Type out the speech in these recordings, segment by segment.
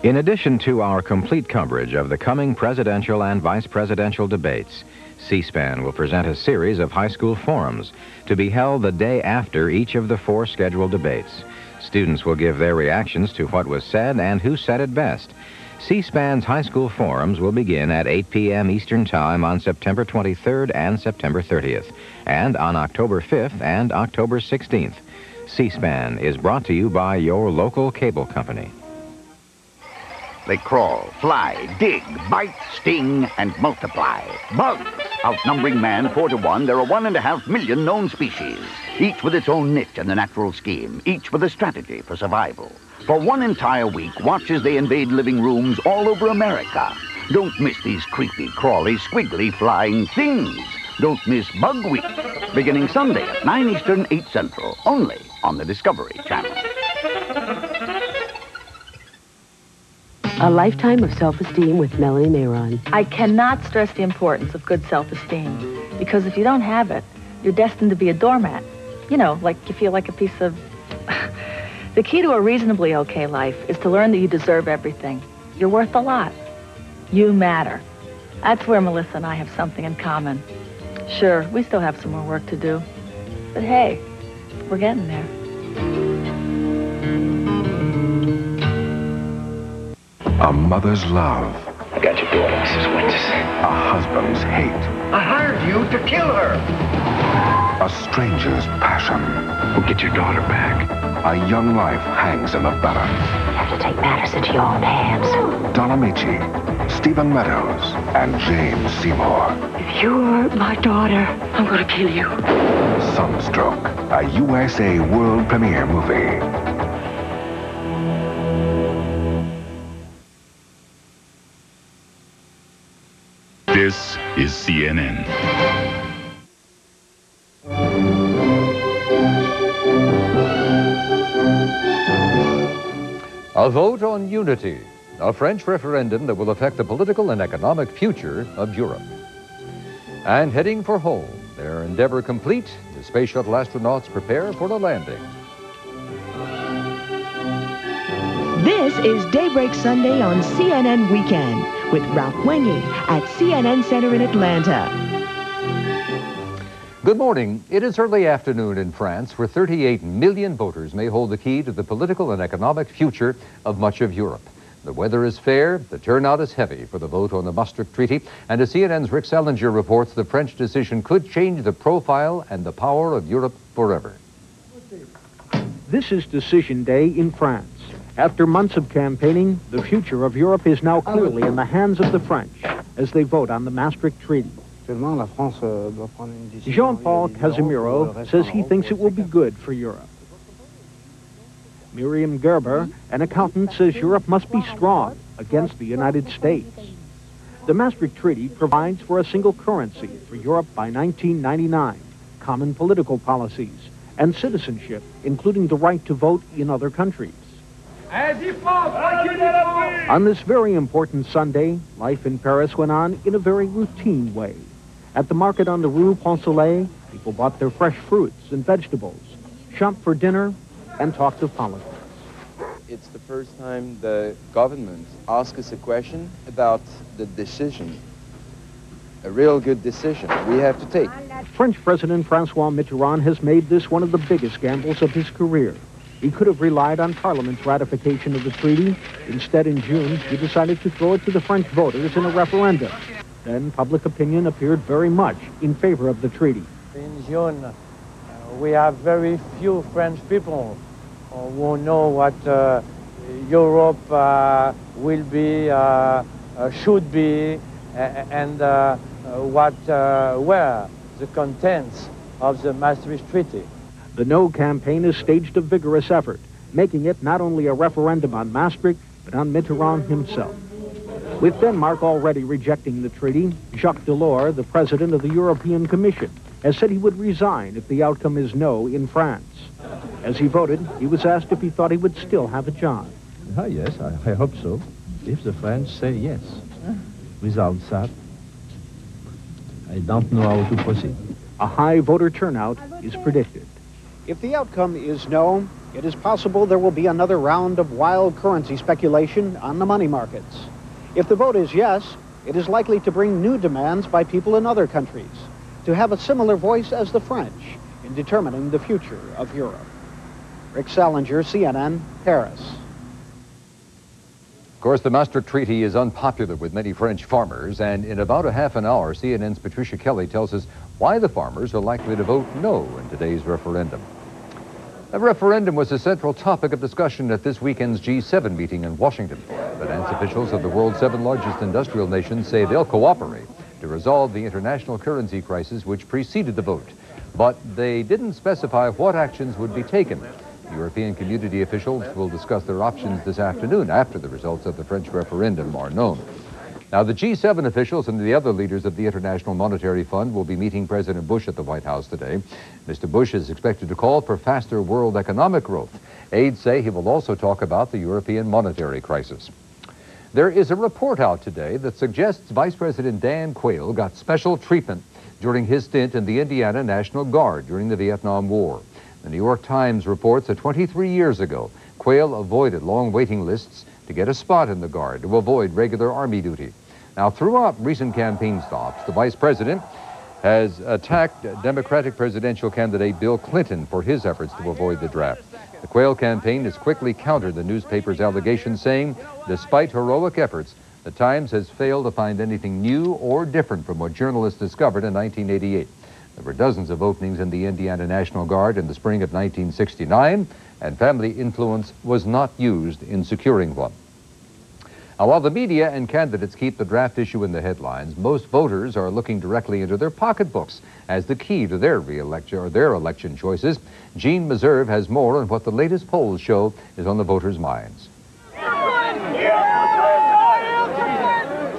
In addition to our complete coverage of the coming presidential and vice presidential debates, C-SPAN will present a series of high school forums to be held the day after each of the 4 scheduled debates. Students will give their reactions to what was said and who said it best. C-SPAN's high school forums will begin at 8 p.m. Eastern Time on September 23rd and September 30th, and on October 5th and October 16th. C-SPAN is brought to you by your local cable company. They crawl, fly, dig, bite, sting, and multiply. Bugs! Outnumbering man 4 to 1, there are 1.5 million known species, each with its own niche in the natural scheme, each with a strategy for survival. For one entire week, watch as they invade living rooms all over America. Don't miss these creepy, crawly, squiggly, flying things. Don't miss Bug Week, beginning Sunday at 9 Eastern, 8 Central, only on the Discovery Channel. A lifetime of self-esteem with Melanie Mayron. I cannot stress the importance of good self-esteem, because if you don't have it, you're destined to be a doormat. You know, like you feel like a piece of... The key to a reasonably okay life is to learn that you deserve everything. You're worth a lot. You matter. That's where Melissa and I have something in common. Sure, we still have some more work to do, but hey, we're getting there. A mother's love. I got your daughter, Mrs. Winters. A husband's hate. I hired you to kill her. A stranger's passion. We'll get your daughter back. A young life hangs in the balance. You have to take matters into your own hands. Donna Meachie, Stephen Meadows, and James Seymour. If you hurt my daughter, I'm going to kill you. Sunstroke, a USA world premiere movie. This is CNN. A vote on unity, a French referendum that will affect the political and economic future of Europe. And heading for home, their endeavor complete, the space shuttle astronauts prepare for the landing. This is Daybreak Sunday on CNN Weekend with Ralph Wenge at CNN Center in Atlanta. Good morning. It is early afternoon in France, where 38 million voters may hold the key to the political and economic future of much of Europe. The weather is fair, the turnout is heavy for the vote on the Maastricht Treaty, and as CNN's Rick Salinger reports, the French decision could change the profile and the power of Europe forever. This is Decision Day in France. After months of campaigning, the future of Europe is now clearly in the hands of the French as they vote on the Maastricht Treaty. Jean-Paul Casimiro says he thinks it will be good for Europe. Miriam Gerber, an accountant, says Europe must be strong against the United States. The Maastricht Treaty provides for a single currency for Europe by 1999, common political policies, and citizenship, including the right to vote in other countries. On this very important Sunday, life in Paris went on in a very routine way. At the market on the Rue Pont-Soleil, people bought their fresh fruits and vegetables, shopped for dinner, and talked of politics. It's the first time the government asks us a question about the decision, a real good decision we have to take. French President Francois Mitterrand has made this one of the biggest gambles of his career. He could have relied on Parliament's ratification of the treaty. Instead, in June, he decided to throw it to the French voters in a referendum. Then public opinion appeared very much in favor of the treaty. In June, we have very few French people who know what Europe will be, should be, and what were the contents of the Maastricht Treaty. The No campaign has staged a vigorous effort, making it not only a referendum on Maastricht, but on Mitterrand himself. With Denmark already rejecting the treaty, Jacques Delors, the president of the European Commission, has said he would resign if the outcome is no in France. As he voted, he was asked if he thought he would still have a job. Yes, I hope so, if the French say yes. Without that, I don't know how to proceed. A high voter turnout is predicted. If the outcome is no, it is possible there will be another round of wild currency speculation on the money markets. If the vote is yes, it is likely to bring new demands by people in other countries to have a similar voice as the French in determining the future of Europe. Rick Salinger, CNN, Paris. Of course, the Maastricht Treaty is unpopular with many French farmers, and in about a half an hour, CNN's Patricia Kelly tells us why the farmers are likely to vote no in today's referendum. The referendum was a central topic of discussion at this weekend's G7 meeting in Washington. Finance officials of the world's 7 largest industrial nations say they'll cooperate to resolve the international currency crisis which preceded the vote. But they didn't specify what actions would be taken. European community officials will discuss their options this afternoon after the results of the French referendum are known. Now, the G7 officials and the other leaders of the International Monetary Fund will be meeting President Bush at the White House today. Mr. Bush is expected to call for faster world economic growth. Aides say he will also talk about the European monetary crisis. There is a report out today that suggests Vice President Dan Quayle got special treatment during his stint in the Indiana National Guard during the Vietnam War. The New York Times reports that 23 years ago, Quayle avoided long waiting lists to get a spot in the Guard to avoid regular Army duty. Now, throughout recent campaign stops, the Vice President has attacked Democratic presidential candidate Bill Clinton for his efforts to avoid the draft. The Quayle campaign has quickly countered the newspaper's allegations, saying, despite heroic efforts, the Times has failed to find anything new or different from what journalists discovered in 1988. There were dozens of openings in the Indiana National Guard in the spring of 1969, and family influence was not used in securing one. Now, while the media and candidates keep the draft issue in the headlines, most voters are looking directly into their pocketbooks as the key to their re-election or their election choices. Jean Meserve has more on what the latest polls show is on the voters' minds.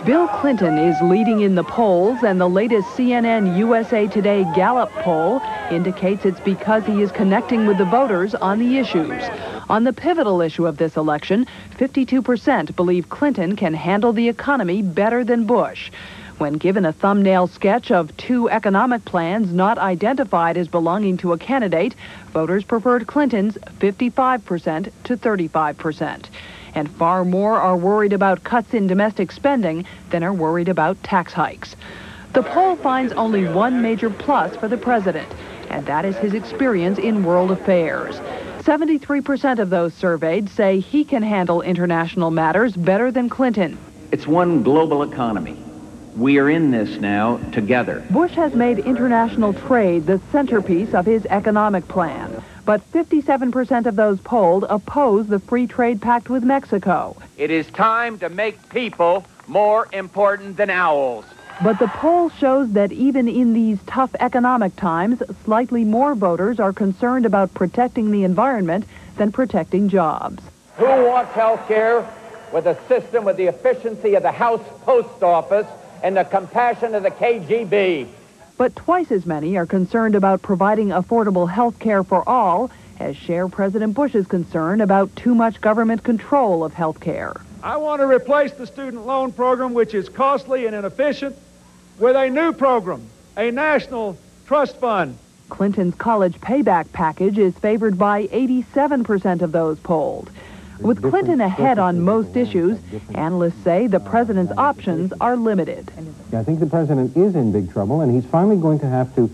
Bill Clinton is leading in the polls, and the latest CNN USA Today Gallup poll indicates it's because he is connecting with the voters on the issues. On the pivotal issue of this election, 52% believe Clinton can handle the economy better than Bush. When given a thumbnail sketch of 2 economic plans not identified as belonging to a candidate, voters preferred Clinton's 55% to 35%. And far more are worried about cuts in domestic spending than are worried about tax hikes. The poll finds only one major plus for the president, and that is his experience in world affairs. 73% of those surveyed say he can handle international matters better than Clinton. It's one global economy. We are in this now together. Bush has made international trade the centerpiece of his economic plan. But 57% of those polled oppose the free trade pact with Mexico. It is time to make people more important than owls. But the poll shows that even in these tough economic times, slightly more voters are concerned about protecting the environment than protecting jobs. Who wants health care with a system with the efficiency of the House Post Office and the compassion of the KGB? But twice as many are concerned about providing affordable health care for all as share President Bush's concern about too much government control of health care. I want to replace the student loan program, which is costly and inefficient, with a new program, a national trust fund. Clinton's college payback package is favored by 87% of those polled. With Clinton ahead on most issues, analysts say the president's options are limited. I think the president is in big trouble, and he's finally going to have to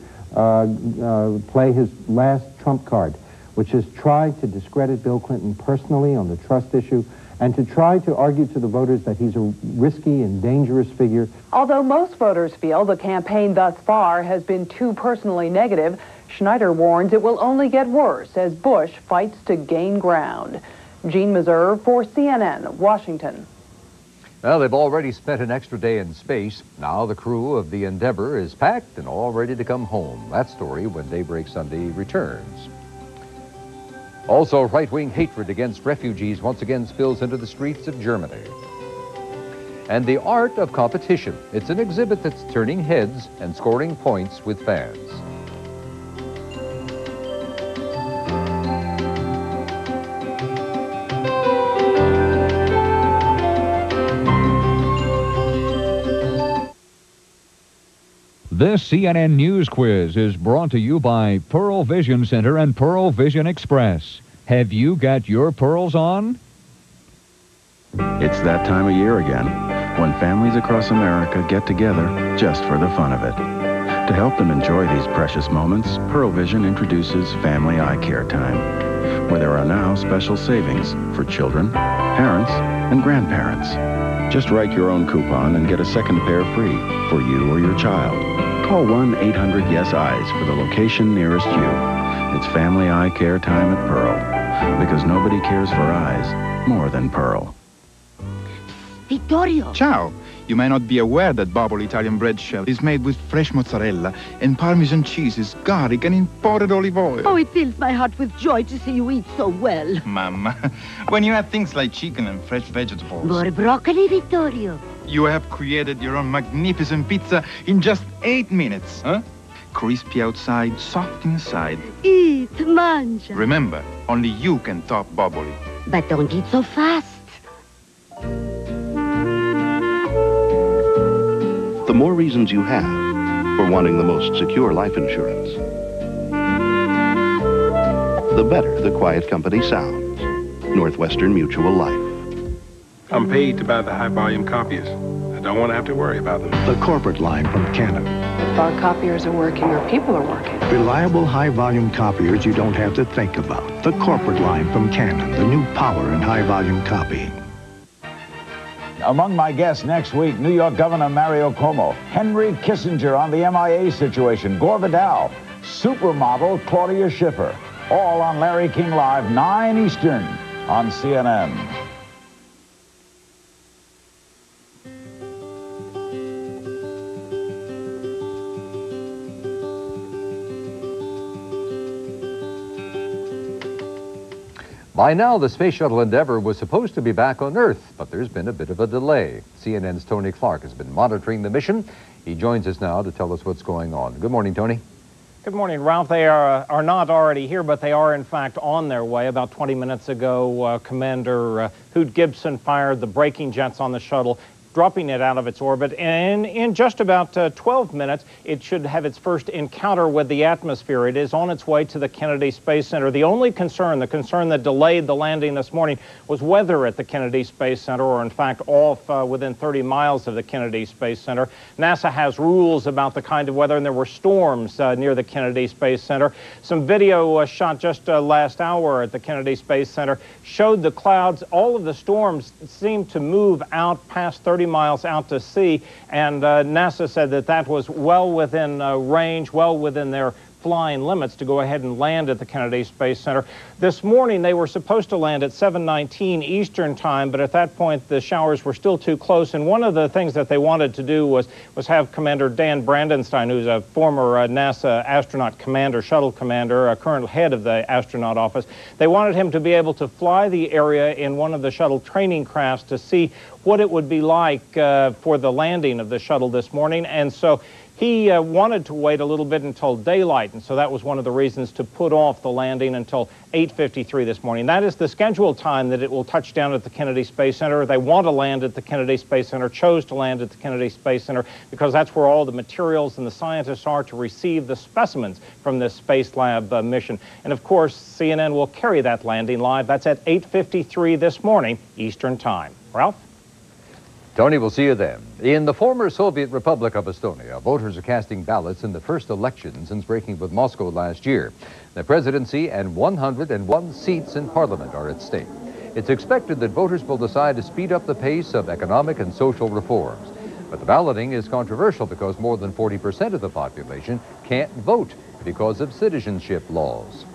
play his last trump card, which is try to discredit Bill Clinton personally on the trust issue and to try to argue to the voters that he's a risky and dangerous figure. Although most voters feel the campaign thus far has been too personally negative, Schneider warns it will only get worse as Bush fights to gain ground. Jean Meserve for CNN, Washington. Well, they've already spent an extra day in space. Now the crew of the Endeavour is packed and all ready to come home. That story when Daybreak Sunday returns. Also, right-wing hatred against refugees once again spills into the streets of Germany. And the art of competition. It's an exhibit that's turning heads and scoring points with fans. This CNN News Quiz is brought to you by Pearl Vision Center and Pearl Vision Express. Have you got your pearls on? It's that time of year again, when families across America get together just for the fun of it. To help them enjoy these precious moments, Pearl Vision introduces Family Eye Care Time, where there are now special savings for children, parents, and grandparents. Just write your own coupon and get a second pair free for you or your child. Call 1-800-YES-EYES for the location nearest you. It's Family Eye Care Time at Pearl, because nobody cares for eyes more than Pearl. Vittorio! Ciao! You may not be aware that Bubble Italian bread shell is made with fresh mozzarella and Parmesan cheeses, garlic, and imported olive oil. Oh, it fills my heart with joy to see you eat so well. Mamma, when you add things like chicken and fresh vegetables... More broccoli, Vittorio. You have created your own magnificent pizza in just 8 minutes, huh? Crispy outside, soft inside. Eat, mangia. Remember, only you can top Boboli. But don't eat so fast. The more reasons you have for wanting the most secure life insurance, the better the quiet company sounds. Northwestern Mutual Life. I'm paid to buy the high-volume copiers. I don't want to have to worry about them. The corporate line from Canon. If our copiers are working, our people are working. Reliable high-volume copiers you don't have to think about. The corporate line from Canon, the new power in high-volume copying. Among my guests next week, New York Governor Mario Cuomo, Henry Kissinger on the MIA situation, Gore Vidal, supermodel Claudia Schiffer. All on Larry King Live, 9 Eastern on CNN. By now, the Space Shuttle Endeavour was supposed to be back on Earth, but there's been a bit of a delay. CNN's Tony Clark has been monitoring the mission. He joins us now to tell us what's going on. Good morning, Tony. Good morning, Ralph. They are not already here, but they are, in fact, on their way. About 20 minutes ago, Commander Hoot Gibson fired the braking jets on the shuttle, dropping it out of its orbit. And in just about 12 minutes, it should have its first encounter with the atmosphere. It is on its way to the Kennedy Space Center. The only concern, the concern that delayed the landing this morning, was weather at the Kennedy Space Center, or in fact off within 30 miles of the Kennedy Space Center. NASA has rules about the kind of weather, and there were storms near the Kennedy Space Center. Some video shot just last hour at the Kennedy Space Center showed the clouds. All of the storms seemed to move out past 30 miles out to sea, and NASA said that that was well within range, well within their flying limits to go ahead and land at the Kennedy Space Center. This morning they were supposed to land at 7:19 Eastern time, but at that point the showers were still too close, and one of the things that they wanted to do was have Commander Dan Brandenstein, who's a former NASA astronaut commander, shuttle commander, current head of the astronaut office. They wanted him to be able to fly the area in one of the shuttle training crafts to see what it would be like for the landing of the shuttle this morning, and so he wanted to wait a little bit until daylight, and so that was one of the reasons to put off the landing until 8:53 this morning. That is the scheduled time that it will touch down at the Kennedy Space Center. They want to land at the Kennedy Space Center, chose to land at the Kennedy Space Center because that's where all the materials and the scientists are to receive the specimens from this Space Lab mission. And of course, CNN will carry that landing live. That's at 8:53 this morning, Eastern Time. Ralph? Tony, we'll see you then. In the former Soviet Republic of Estonia, voters are casting ballots in the first election since breaking with Moscow last year. The presidency and 101 seats in parliament are at stake. It's expected that voters will decide to speed up the pace of economic and social reforms. But the balloting is controversial because more than 40% of the population can't vote because of citizenship laws.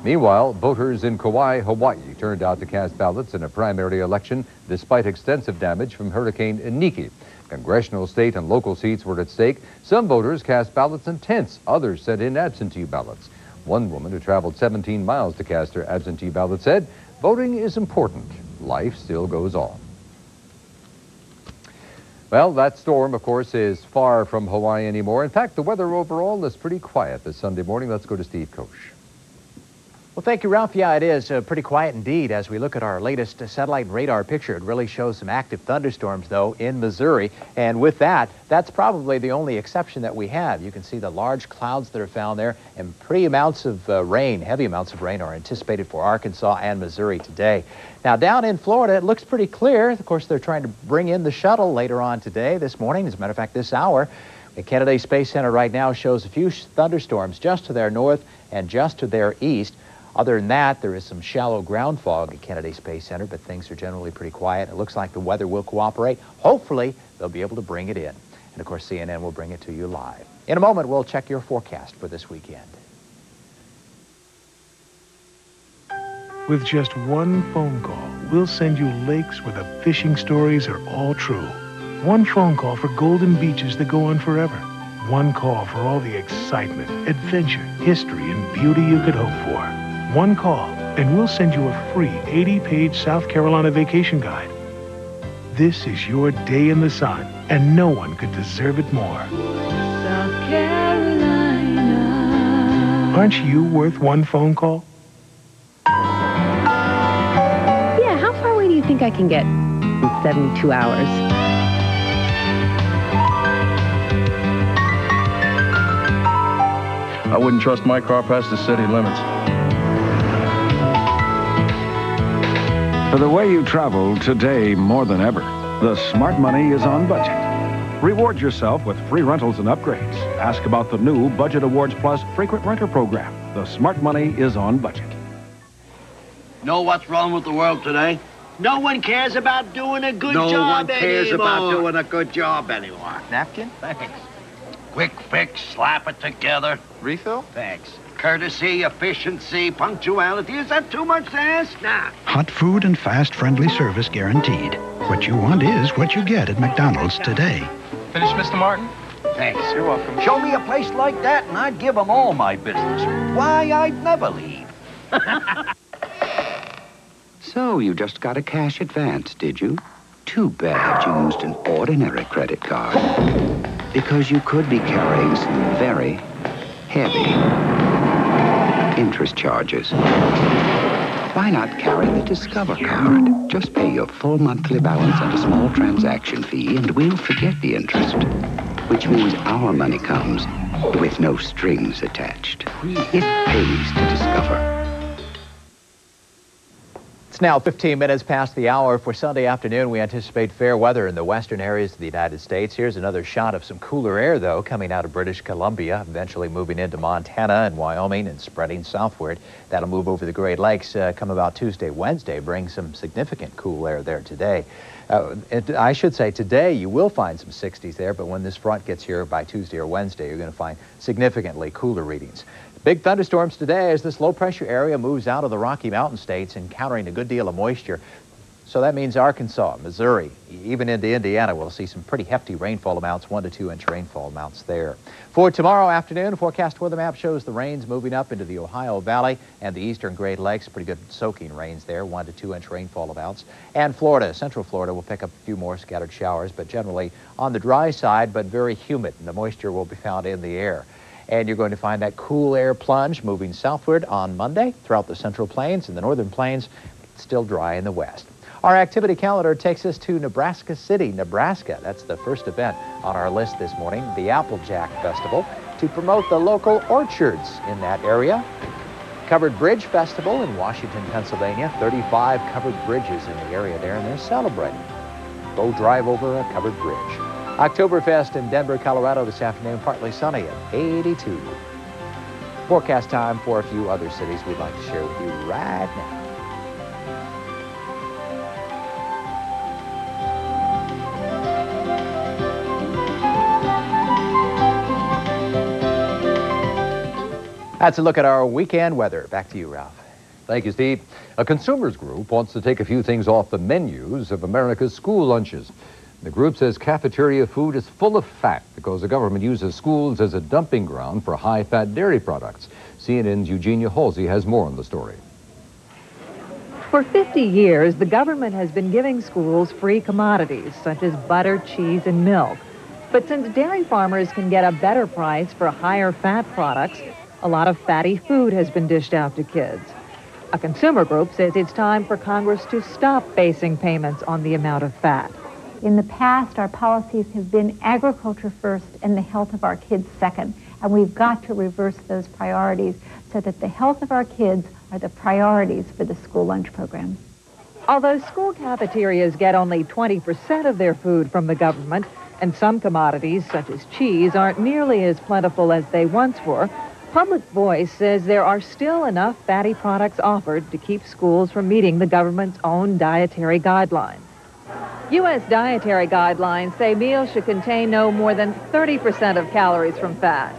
Meanwhile, voters in Kauai, Hawaii turned out to cast ballots in a primary election despite extensive damage from Hurricane Iniki. Congressional, state, and local seats were at stake. Some voters cast ballots in tents. Others sent in absentee ballots. One woman who traveled 17 miles to cast her absentee ballot said, "Voting is important. Life still goes on." Well, that storm, of course, is far from Hawaii anymore. In fact, the weather overall is pretty quiet this Sunday morning. Let's go to Steve Koch. Well, thank you, Ralph. Yeah, it is pretty quiet indeed. As we look at our latest satellite and radar picture, it really shows some active thunderstorms, though, in Missouri. And with that, that's probably the only exception that we have. You can see the large clouds that are found there, and pretty amounts of rain, heavy amounts of rain, are anticipated for Arkansas and Missouri today. Now, down in Florida, it looks pretty clear. Of course, they're trying to bring in the shuttle later on today, this morning. As a matter of fact, this hour, the Kennedy Space Center right now shows a few thunderstorms just to their north and just to their east. Other than that, there is some shallow ground fog at Kennedy Space Center, but things are generally pretty quiet. It looks like the weather will cooperate. Hopefully, they'll be able to bring it in. And, of course, CNN will bring it to you live. In a moment, we'll check your forecast for this weekend. With just one phone call, we'll send you lakes where the fishing stories are all true. One phone call for golden beaches that go on forever. One call for all the excitement, adventure, history, and beauty you could hope for. One call, and we'll send you a free 80-page South Carolina vacation guide. This is your day in the sun, and no one could deserve it more. South Carolina. Aren't you worth one phone call? Yeah, how far away do you think I can get in 72 hours? I wouldn't trust my car past the city limits. For the way you travel today more than ever, the Smart Money is on budget. Reward yourself with free rentals and upgrades. Ask about the new Budget Awards Plus frequent renter program. The Smart Money is on budget. Know what's wrong with the world today? No one cares about doing a good No job one cares anymore. about doing a good job anymore. Napkin? Thanks. Quick fix, slap it together. Refill? Thanks. Courtesy, efficiency, punctuality. Is that too much to ask? Nah. Hot food and fast, friendly service guaranteed. What you want is what you get at McDonald's today. Finish, Mr. Martin? Thanks. You're welcome. Show me a place like that and I'd give them all my business. Why, I'd never leave. So you just got a cash advance, did you? Too bad you used an ordinary credit card. Because you could be carrying some very heavy interest charges. Why not carry the Discover card? Just pay your full monthly balance and a small transaction fee, and we'll forget the interest. Which means our money comes with no strings attached. It pays to Discover. It's now 15 minutes past the hour. For Sunday afternoon, we anticipate fair weather in the western areas of the United States. Here's another shot of some cooler air, though, coming out of British Columbia, eventually moving into Montana and Wyoming and spreading southward. That'll move over the Great Lakes come about Tuesday, Wednesday, bring some significant cool air there today. I should say today you will find some 60s there, but when this front gets here by Tuesday or Wednesday, you're going to find significantly cooler readings. Big thunderstorms today as this low-pressure area moves out of the Rocky Mountain states, encountering a good deal of moisture. So that means Arkansas, Missouri, even into Indiana, we'll see some pretty hefty rainfall amounts, 1 to 2 inch rainfall amounts there. For tomorrow afternoon, forecast weather map shows the rains moving up into the Ohio Valley and the eastern Great Lakes. Pretty good soaking rains there, 1 to 2 inch rainfall amounts. And Florida, central Florida, will pick up a few more scattered showers, but generally on the dry side, but very humid, and the moisture will be found in the air. And you're going to find that cool air plunge moving southward on Monday throughout the Central Plains and the Northern Plains. It's still dry in the west. Our activity calendar takes us to Nebraska City, Nebraska. That's the first event on our list this morning, the Applejack Festival, to promote the local orchards in that area. Covered Bridge Festival in Washington, Pennsylvania. 35 covered bridges in the area there, and they're celebrating. Go drive over a covered bridge. Oktoberfest in Denver, Colorado this afternoon, partly sunny at 82. Forecast time for a few other cities we'd like to share with you right now. That's a look at our weekend weather. Back to you, Ralph. Thank you, Steve. A consumers group wants to take a few things off the menus of America's school lunches. The group says cafeteria food is full of fat because the government uses schools as a dumping ground for high-fat dairy products. CNN's Eugenia Halsey has more on the story. For 50 years, the government has been giving schools free commodities such as butter, cheese, and milk. But since dairy farmers can get a better price for higher fat products, a lot of fatty food has been dished out to kids. A consumer group says it's time for Congress to stop basing payments on the amount of fat. In the past, our policies have been agriculture first and the health of our kids second. And we've got to reverse those priorities so that the health of our kids are the priorities for the school lunch program. Although school cafeterias get only 20% of their food from the government, and some commodities, such as cheese, aren't nearly as plentiful as they once were, Public Voice says there are still enough fatty products offered to keep schools from meeting the government's own dietary guidelines. U.S. dietary guidelines say meals should contain no more than 30% of calories from fat.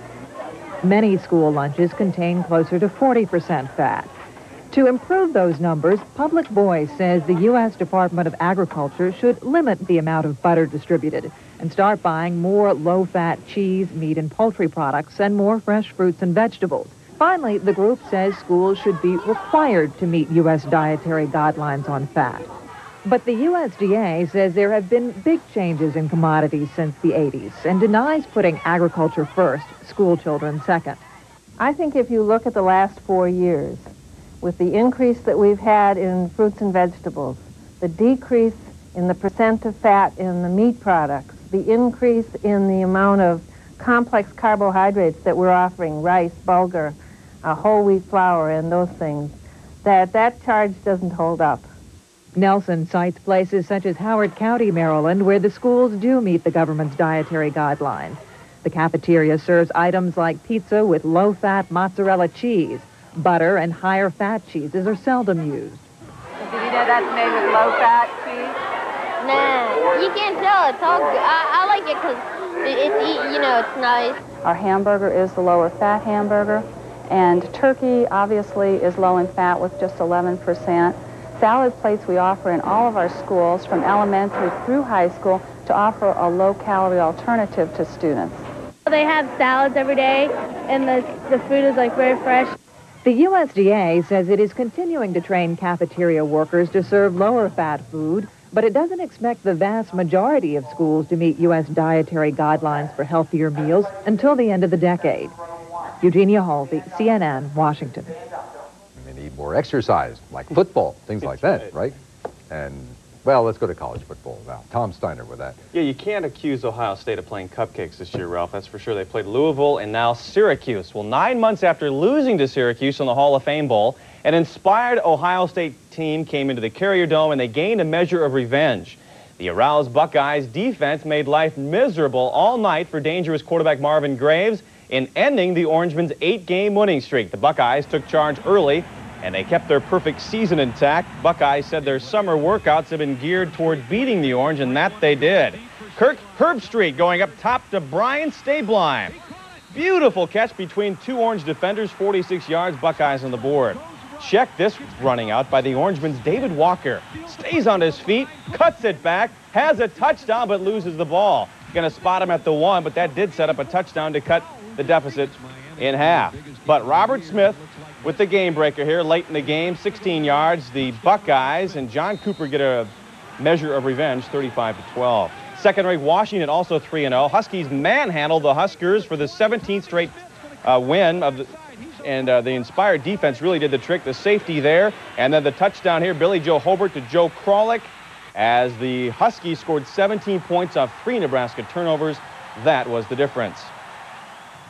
Many school lunches contain closer to 40% fat. To improve those numbers, Public Voice says the U.S. Department of Agriculture should limit the amount of butter distributed and start buying more low-fat cheese, meat, and poultry products and more fresh fruits and vegetables. Finally, the group says schools should be required to meet U.S. dietary guidelines on fat. But the USDA says there have been big changes in commodities since the 80s and denies putting agriculture first, school children second. I think if you look at the last 4 years, with the increase that we've had in fruits and vegetables, the decrease in the percent of fat in the meat products, the increase in the amount of complex carbohydrates that we're offering, rice, bulgur, whole wheat flour, and those things, that charge doesn't hold up. Nelson cites places such as Howard County, Maryland, where the schools do meet the government's dietary guidelines. The cafeteria serves items like pizza with low-fat mozzarella cheese. Butter and higher-fat cheeses are seldom used. Did you know that's made with low-fat cheese? Nah, you can't tell. It's all good. I like it because it's nice. Our hamburger is the lower-fat hamburger, and turkey, obviously, is low in fat with just 11%. Salad plates we offer in all of our schools, from elementary through high school, to offer a low-calorie alternative to students. They have salads every day, and the food is, very fresh. The USDA says it is continuing to train cafeteria workers to serve lower-fat food, but it doesn't expect the vast majority of schools to meet U.S. dietary guidelines for healthier meals until the end of the decade. Eugenia Halsey, CNN, Washington. They need more exercise, like football, things like that, right? And, well, let's go to college football now. Tom Steiner with that. Yeah, you can't accuse Ohio State of playing cupcakes this year, Ralph. That's for sure. They played Louisville and now Syracuse. Well, 9 months after losing to Syracuse in the Hall of Fame Bowl, an inspired Ohio State team came into the Carrier Dome and they gained a measure of revenge. The aroused Buckeyes defense made life miserable all night for dangerous quarterback Marvin Graves in ending the Orangemen's 8-game winning streak. The Buckeyes took charge early and they kept their perfect season intact. Buckeyes said their summer workouts have been geared toward beating the Orange, and that they did. Kirk Herbstreit going up top to Brian Stablein. Beautiful catch between two Orange defenders, 46 yards, Buckeyes on the board. Check this running out by the Orangemen's David Walker. Stays on his feet, cuts it back, has a touchdown, but loses the ball. Going to spot him at the 1, but that did set up a touchdown to cut the deficit in half. But Robert Smith with the game breaker here late in the game, 16 yards. The Buckeyes and John Cooper get a measure of revenge, 35-12. Second-rate Washington also 3-0. Huskies manhandled the Huskers for the 17th straight win of the. And the inspired defense really did the trick. The safety there, and then the touchdown here, Billy Joe Hobart to Joe Krolick, as the Huskies scored 17 points off 3 Nebraska turnovers. That was the difference.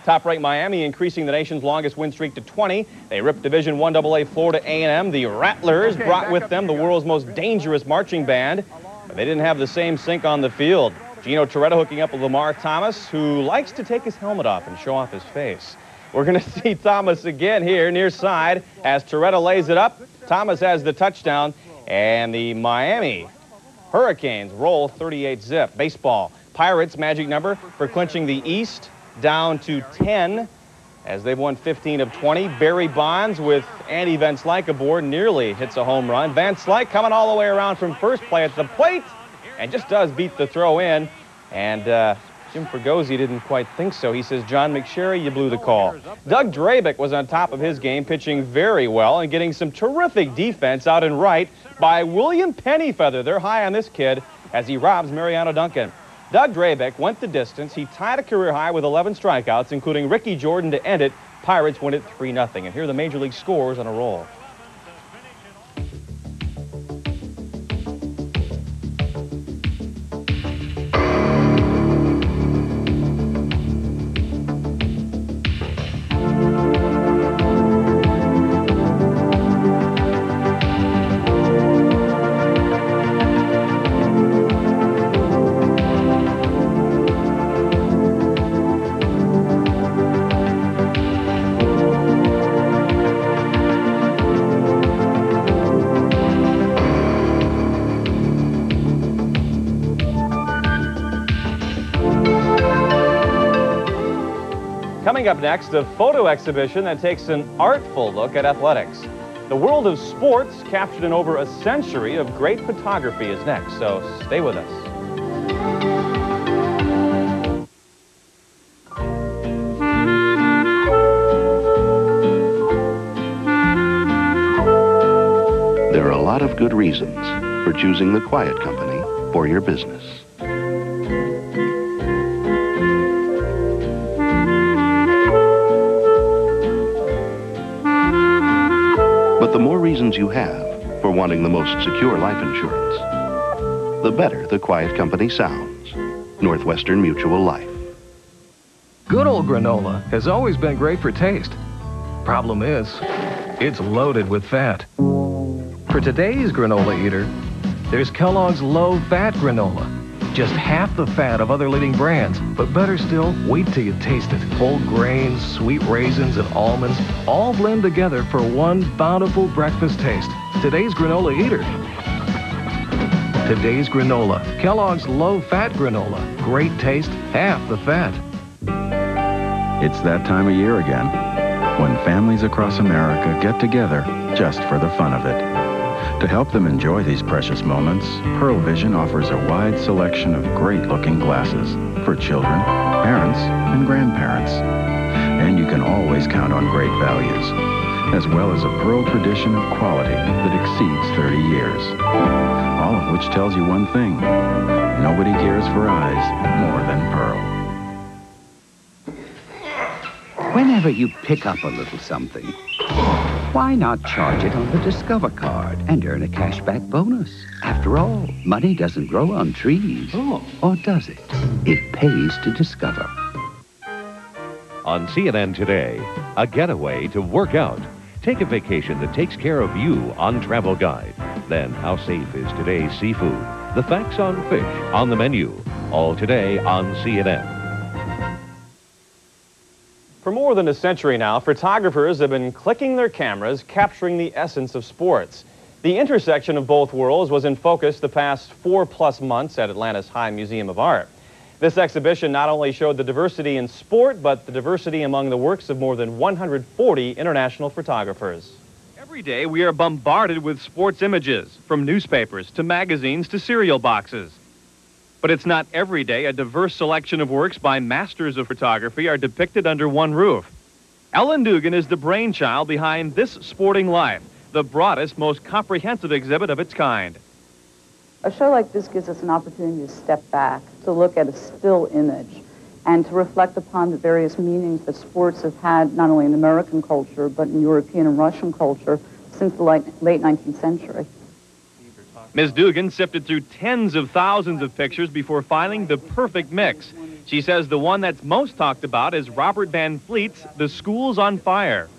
Top-ranked Miami increasing the nation's longest win streak to 20. They ripped Division I AA Florida A&M. The Rattlers brought with them the world's most dangerous marching band, but they didn't have the same sync on the field. Gino Toretta hooking up with Lamar Thomas, who likes to take his helmet off and show off his face. We're going to see Thomas again here near side as Toretta lays it up. Thomas has the touchdown, and the Miami Hurricanes roll 38-zip. Baseball, Pirates' magic number for clinching the East down to 10 as they've won 15 of 20. Barry Bonds with Andy Van Slyke aboard nearly hits a home run. Van Slyke coming all the way around from first play at the plate and just does beat the throw in. And Jim Fregosi didn't quite think so. He says, John McSherry, you blew the call. Doug Drabick was on top of his game, pitching very well and getting some terrific defense out in right by William Pennyfeather. They're high on this kid as he robs Mariano Duncan. Doug Drabick went the distance. He tied a career high with 11 strikeouts, including Ricky Jordan to end it. Pirates win it 3-0. And here are the Major League scores on a roll. Coming up next, a photo exhibition that takes an artful look at athletics. The world of sports, captured in over a century of great photography, is next, so stay with us. There are a lot of good reasons for choosing the Quiet Company for your business. But the more reasons you have for wanting the most secure life insurance, the better the Quiet Company sounds. Northwestern Mutual Life. Good old granola has always been great for taste. Problem is, it's loaded with fat. For today's granola eater, there's Kellogg's low-fat granola. Just half the fat of other leading brands, but better still, wait till you taste it. Whole grains, sweet raisins, and almonds all blend together for one bountiful breakfast taste. Today's granola eater. Today's granola. Kellogg's low-fat granola. Great taste, half the fat. It's that time of year again, when families across America get together just for the fun of it. To help them enjoy these precious moments, Pearl Vision offers a wide selection of great-looking glasses for children, parents, and grandparents. And you can always count on great values, as well as a Pearl tradition of quality that exceeds 30 years. All of which tells you one thing: nobody cares for eyes more than Pearl. Whenever you pick up a little something, why not charge it on the Discover card and earn a cashback bonus? After all, money doesn't grow on trees. Or does it? It pays to Discover. On CNN Today, a getaway to work out. Take a vacation that takes care of you on Travel Guide. Then, how safe is today's seafood? The facts on fish on the menu. All today on CNN. For more than a century now, photographers have been clicking their cameras, capturing the essence of sports. The intersection of both worlds was in focus the past 4+ months at Atlanta's High Museum of Art. This exhibition not only showed the diversity in sport, but the diversity among the works of more than 140 international photographers. Every day we are bombarded with sports images, from newspapers to magazines to cereal boxes. But it's not every day a diverse selection of works by masters of photography are depicted under one roof. Ellen Dugan is the brainchild behind This Sporting Life, the broadest, most comprehensive exhibit of its kind. A show like this gives us an opportunity to step back, to look at a still image, and to reflect upon the various meanings that sports have had not only in American culture, but in European and Russian culture since the late 19th century. Ms. Dugan sifted through tens of thousands of pictures before finding the perfect mix. She says the one that's most talked about is Robert Van Fleet's The School's on Fire.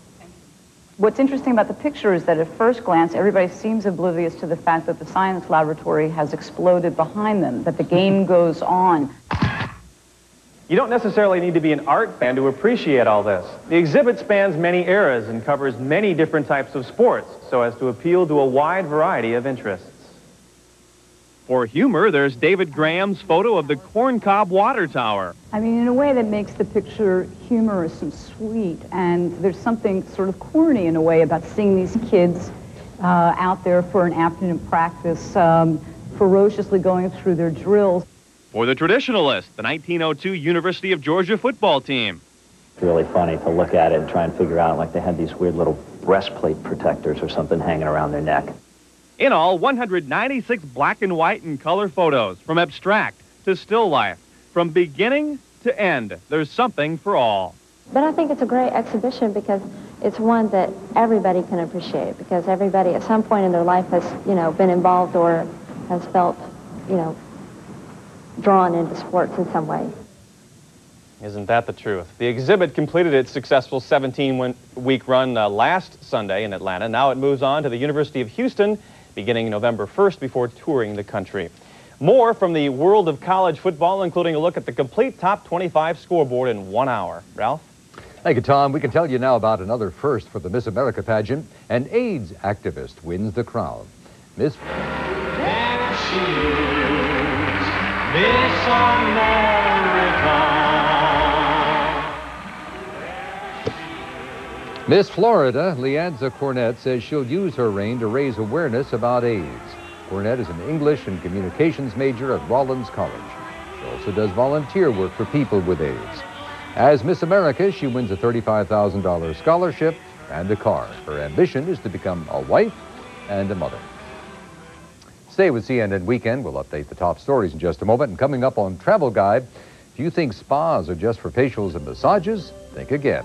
What's interesting about the picture is that at first glance, everybody seems oblivious to the fact that the science laboratory has exploded behind them, that the game goes on. You don't necessarily need to be an art fan to appreciate all this. The exhibit spans many eras and covers many different types of sports, so as to appeal to a wide variety of interests. For humor, there's David Graham's photo of the Corncob Water Tower. I mean, in a way that makes the picture humorous and sweet, and there's something sort of corny in a way about seeing these kids out there for an afternoon practice, ferociously going through their drills. For the traditionalist, the 1902 University of Georgia football team. It's really funny to look at it and try and figure out, like they had these weird little breastplate protectors or something hanging around their neck. In all, 196 black and white and color photos, from abstract to still life. From beginning to end, there's something for all. But I think it's a great exhibition because it's one that everybody can appreciate, because everybody at some point in their life has, been involved or has felt, drawn into sports in some way. Isn't that the truth? The exhibit completed its successful 17-week run last Sunday in Atlanta. Now it moves on to the University of Houston, beginning November 1st before touring the country. More from the world of college football, including a look at the complete top 25 scoreboard in 1 hour. Ralph? Thank you, Tom. We can tell you now about another first for the Miss America pageant. An AIDS activist wins the crown. Miss... There she is, Miss America. Miss Florida, Leanza Cornett, says she'll use her reign to raise awareness about AIDS. Cornett is an English and communications major at Rollins College. She also does volunteer work for people with AIDS. As Miss America, she wins a $35,000 scholarship and a car. Her ambition is to become a wife and a mother. Stay with CNN Weekend. We'll update the top stories in just a moment. And coming up on Travel Guide, if you think spas are just for facials and massages, think again.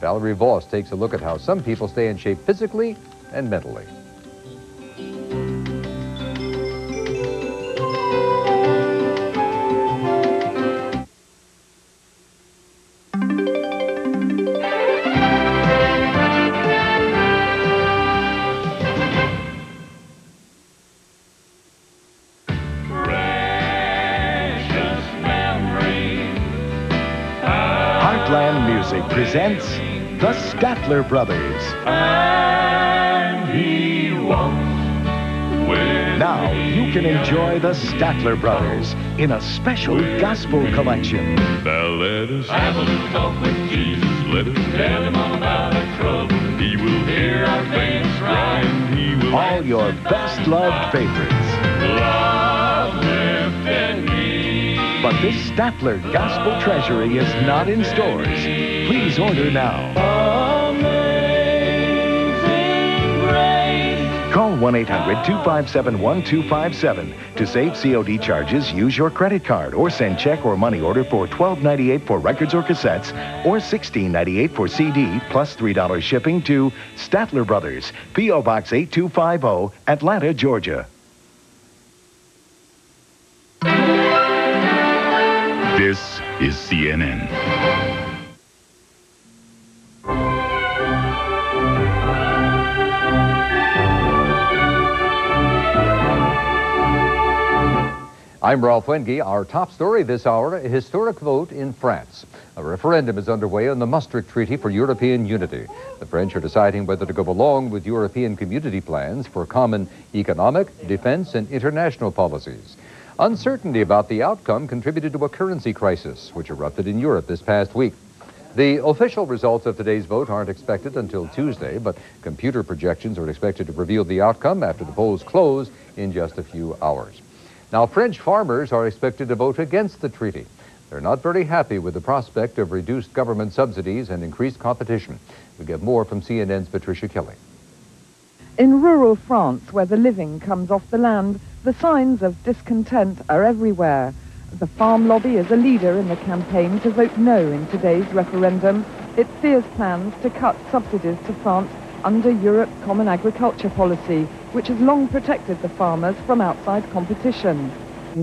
Valerie Voss takes a look at how some people stay in shape physically and mentally. Presents the Statler Brothers. And he walks with Now you can enjoy the Statler Brothers in a special gospel collection. Now let us have a little talk with Jesus. Let us tell him all about our trouble. He will hear our faintest cry, and he will all your best loved favorites. Love lifted me. But this Statler Gospel Treasury is not in stores. Please order now. Amazing grace. Call 1-800-257-1257. To save COD charges, use your credit card or send check or money order for $12.98 for records or cassettes or $16.98 for CD plus $3 shipping to Statler Brothers, P.O. Box 8250, Atlanta, Georgia. This is CNN. I'm Ralph Wenge. Our top story this hour, a historic vote in France. A referendum is underway on the Maastricht Treaty for European unity. The French are deciding whether to go along with European community plans for common economic, defense, and international policies. Uncertainty about the outcome contributed to a currency crisis, which erupted in Europe this past week. The official results of today's vote aren't expected until Tuesday, but computer projections are expected to reveal the outcome after the polls close in just a few hours. Now, French farmers are expected to vote against the treaty. They're not very happy with the prospect of reduced government subsidies and increased competition. We get more from CNN's Patricia Kelly. In rural France, where the living comes off the land, the signs of discontent are everywhere. The farm lobby is a leader in the campaign to vote no in today's referendum. It fears plans to cut subsidies to France under Europe's Common Agriculture Policy, which has long protected the farmers from outside competition. A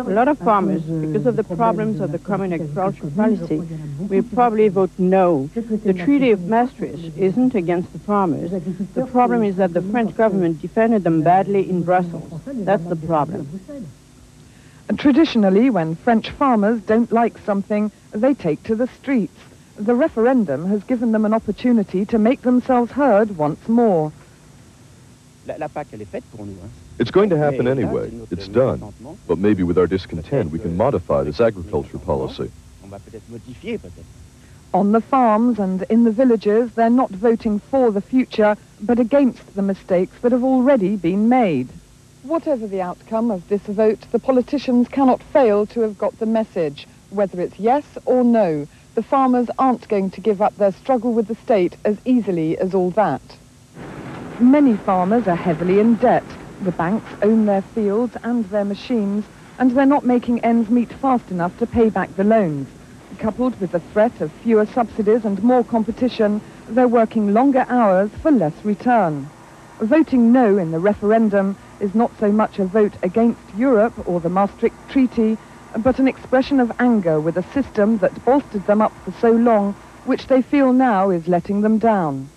lot of farmers, because of the problems of the Common Agriculture Policy, will probably vote no. The Treaty of Maastricht isn't against the farmers. The problem is that the French government defended them badly in Brussels. That's the problem. Traditionally, when French farmers don't like something, they take to the streets. The referendum has given them an opportunity to make themselves heard once more. It's going to happen anyway. It's done. But maybe with our discontent, we can modify this agriculture policy. On the farms and in the villages, they're not voting for the future, but against the mistakes that have already been made. Whatever the outcome of this vote, the politicians cannot fail to have got the message. Whether it's yes or no, the farmers aren't going to give up their struggle with the state as easily as all that. Many farmers are heavily in debt. The banks own their fields and their machines, and they're not making ends meet fast enough to pay back the loans. Coupled with the threat of fewer subsidies and more competition, they're working longer hours for less return. Voting no in the referendum is not so much a vote against Europe or the Maastricht Treaty, but an expression of anger with a system that bolstered them up for so long, which they feel now is letting them down.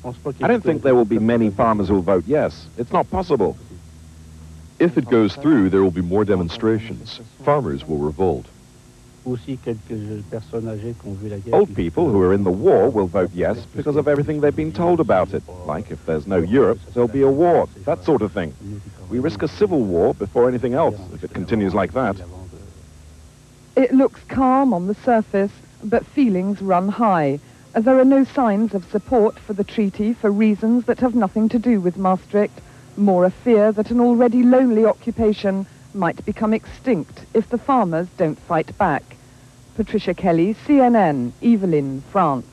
I don't think there will be many farmers who will vote yes. It's not possible. If it goes through, there will be more demonstrations. Farmers will revolt. Old people who are in the war will vote yes because of everything they've been told about it. Like if there's no Europe, there'll be a war, that sort of thing. We risk a civil war before anything else if it continues like that. It looks calm on the surface, but feelings run high. as there are no signs of support for the treaty for reasons that have nothing to do with Maastricht, more a fear that an already lonely occupation might become extinct if the farmers don't fight back. Patricia Kelly, CNN, Evelyn, France.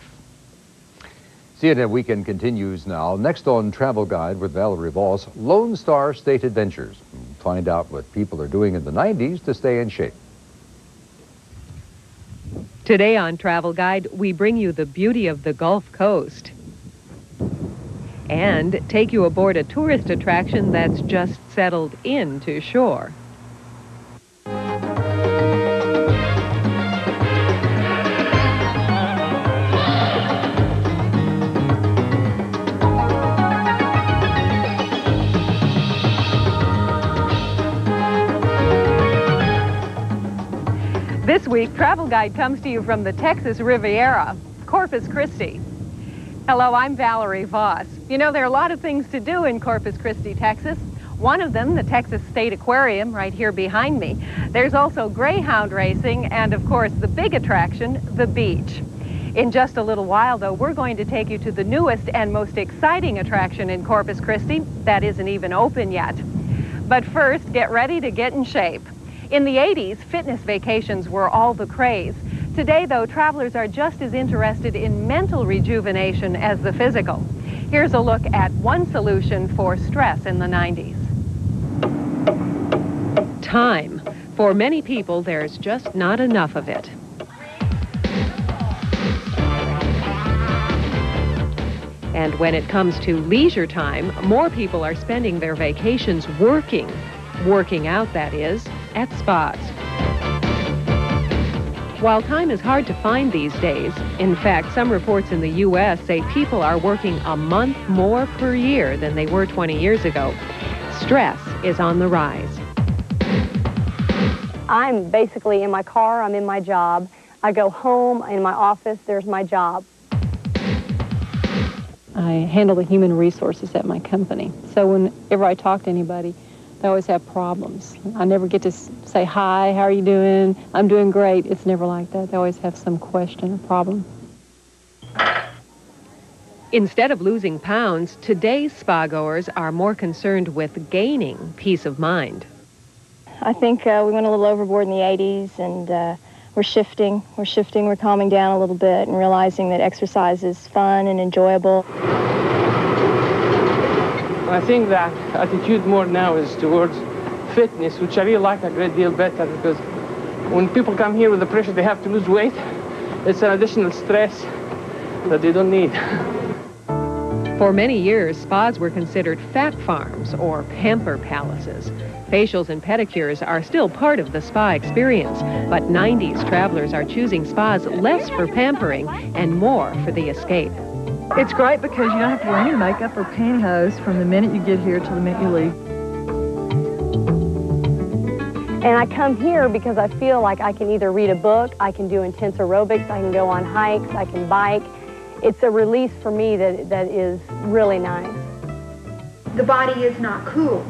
CNN Weekend continues now. Next on Travel Guide with Valerie Voss, Lone Star State Adventures. Find out what people are doing in the 90s to stay in shape. Today on Travel Guide, we bring you the beauty of the Gulf Coast and take you aboard a tourist attraction that's just settled into shore. This week, Travel Guide comes to you from the Texas Riviera, Corpus Christi. Hello, I'm Valerie Voss. You know, there are a lot of things to do in Corpus Christi, Texas. One of them, the Texas State Aquarium, right here behind me. There's also greyhound racing and, of course, the big attraction, the beach. In just a little while, though, we're going to take you to the newest and most exciting attraction in Corpus Christi that isn't even open yet. But first, get ready to get in shape. In the 80s, fitness vacations were all the craze. Today, though, travelers are just as interested in mental rejuvenation as the physical. Here's a look at one solution for stress in the 90s. Time. For many people, there's just not enough of it. And when it comes to leisure time, more people are spending their vacations working out, that is, at spas. While time is hard to find these days, in fact, some reports in the U.S. say people are working a month more per year than they were 20 years ago. Stress is on the rise. I'm basically in my car, I'm in my job. I go home, in my office, there's my job. I handle the human resources at my company. So whenever I talk to anybody, they always have problems. I never get to say, hi, how are you doing? I'm doing great. It's never like that. They always have some question or problem. Instead of losing pounds, today's spa-goers are more concerned with gaining peace of mind. I think we went a little overboard in the 80s, and we're shifting. We're calming down a little bit and realizing that exercise is fun and enjoyable. I think that attitude more now is towards fitness, which I really like a great deal better, because when people come here with the pressure they have to lose weight, it's an additional stress that they don't need. For many years, spas were considered fat farms or pamper palaces. Facials and pedicures are still part of the spa experience, but 90s travelers are choosing spas less for pampering and more for the escape. It's great because you don't have to wear any makeup or pantyhose from the minute you get here till the minute you leave. And I come here because I feel like I can either read a book, I can do intense aerobics, I can go on hikes, I can bike. It's a release for me that is really nice. The body is not cooled.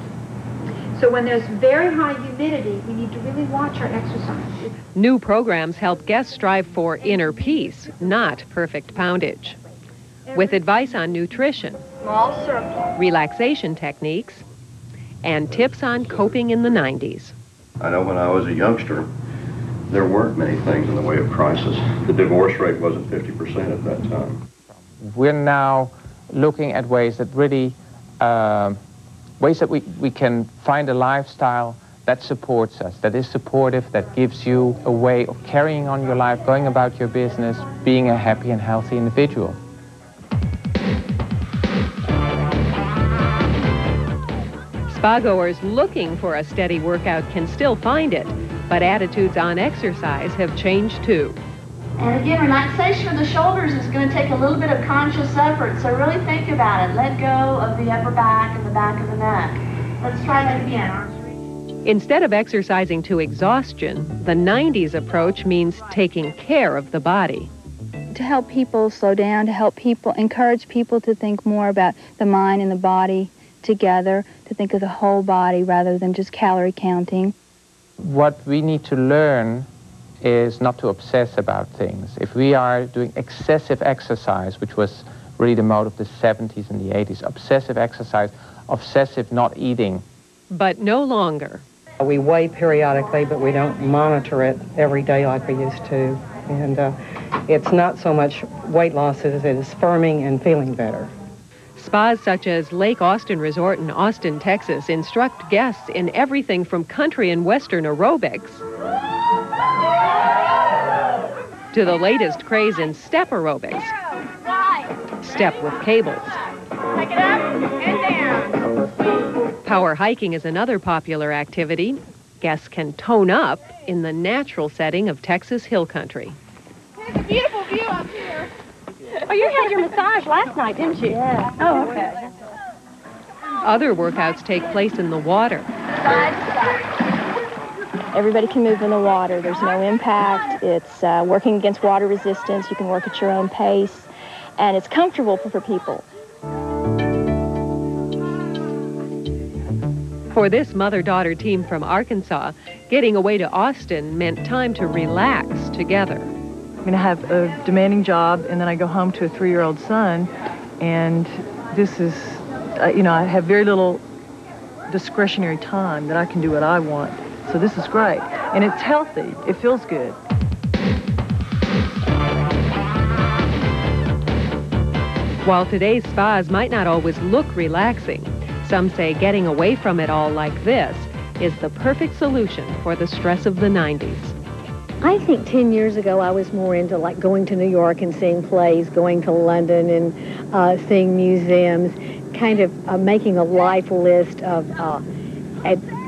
So when there's very high humidity, we need to really watch our exercise. New programs help guests strive for inner peace, not perfect poundage. With advice on nutrition, Small circle. relaxation techniques, and tips on coping in the 90s. I know when I was a youngster, there weren't many things in the way of crisis. The divorce rate wasn't 50% at that time. We're now looking at ways that really, ways that we can find a lifestyle that supports us, that is supportive, that gives you a way of carrying on your life, going about your business, being a happy and healthy individual. Spa-goers looking for a steady workout can still find it, but attitudes on exercise have changed too. And again, relaxation of the shoulders is going to take a little bit of conscious effort, so really think about it. Let go of the upper back and the back of the neck. Let's try that again. Arms reach. Instead of exercising to exhaustion, the 90s approach means taking care of the body. To help people slow down, to help people, encourage people to think more about the mind and the body together, to think of the whole body rather than just calorie counting. What we need to learn is not to obsess about things. If we are doing excessive exercise, which was really the mode of the 70s and the 80s, obsessive exercise, obsessive not eating. But no longer. We weigh periodically, but we don't monitor it every day like we used to. And it's not so much weight loss as it is firming and feeling better. Spas such as Lake Austin Resort in Austin, Texas, instruct guests in everything from country and western aerobics to the latest craze in step aerobics. Step with cables. Take it up and down. Power hiking is another popular activity. Guests can tone up in the natural setting of Texas hill country. There's a beautiful view up here. Oh, you had your massage last night, didn't you? Yeah. Oh, okay. Other workouts take place in the water. Everybody can move in the water. There's no impact. It's working against water resistance. You can work at your own pace. And it's comfortable for people. For this mother-daughter team from Arkansas, getting away to Austin meant time to relax together. I mean, I have a demanding job, and then I go home to a 3-year-old son, and this is, I have very little discretionary time that I can do what I want. So this is great, and it's healthy. It feels good. While today's spas might not always look relaxing, some say getting away from it all like this is the perfect solution for the stress of the 90s. I think 10 years ago I was more into like going to New York and seeing plays, going to London and seeing museums, kind of making a life list of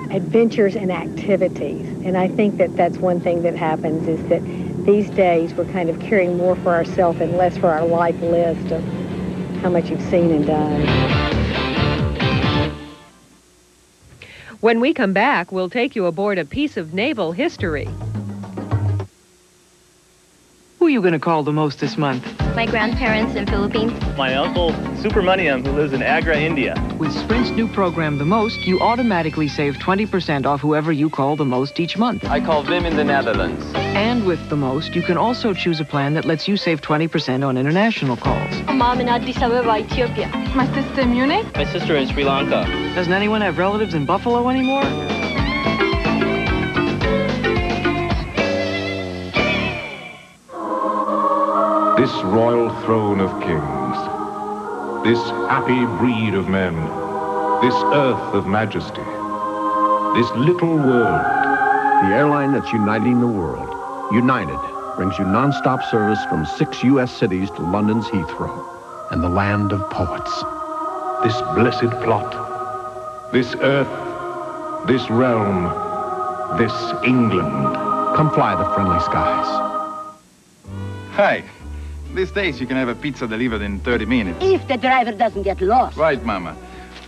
adventures and activities. And I think that that's one thing that happens is that these days we're kind of caring more for ourselves and less for our life list of how much you've seen and done. When we come back, we'll take you aboard a piece of naval history. Who are you going to call the most this month? My grandparents in Philippines. My uncle, Supermaniam, who lives in Agra, India. With Sprint's new program, The Most, you automatically save 20% off whoever you call the most each month. I call Wim in the Netherlands. And with The Most, you can also choose a plan that lets you save 20% on international calls. Mom in Addis Ababa, Ethiopia. My sister in Munich? My sister in Sri Lanka. Doesn't anyone have relatives in Buffalo anymore? This royal throne of kings, this happy breed of men, this earth of majesty, this little world. The airline that's uniting the world, United, brings you non-stop service from 6 U.S. cities to London's Heathrow and the land of poets. This blessed plot, this earth, this realm, this England. Come fly the friendly skies. Hi. These days, you can have a pizza delivered in 30 minutes. If the driver doesn't get lost. Right, Mama.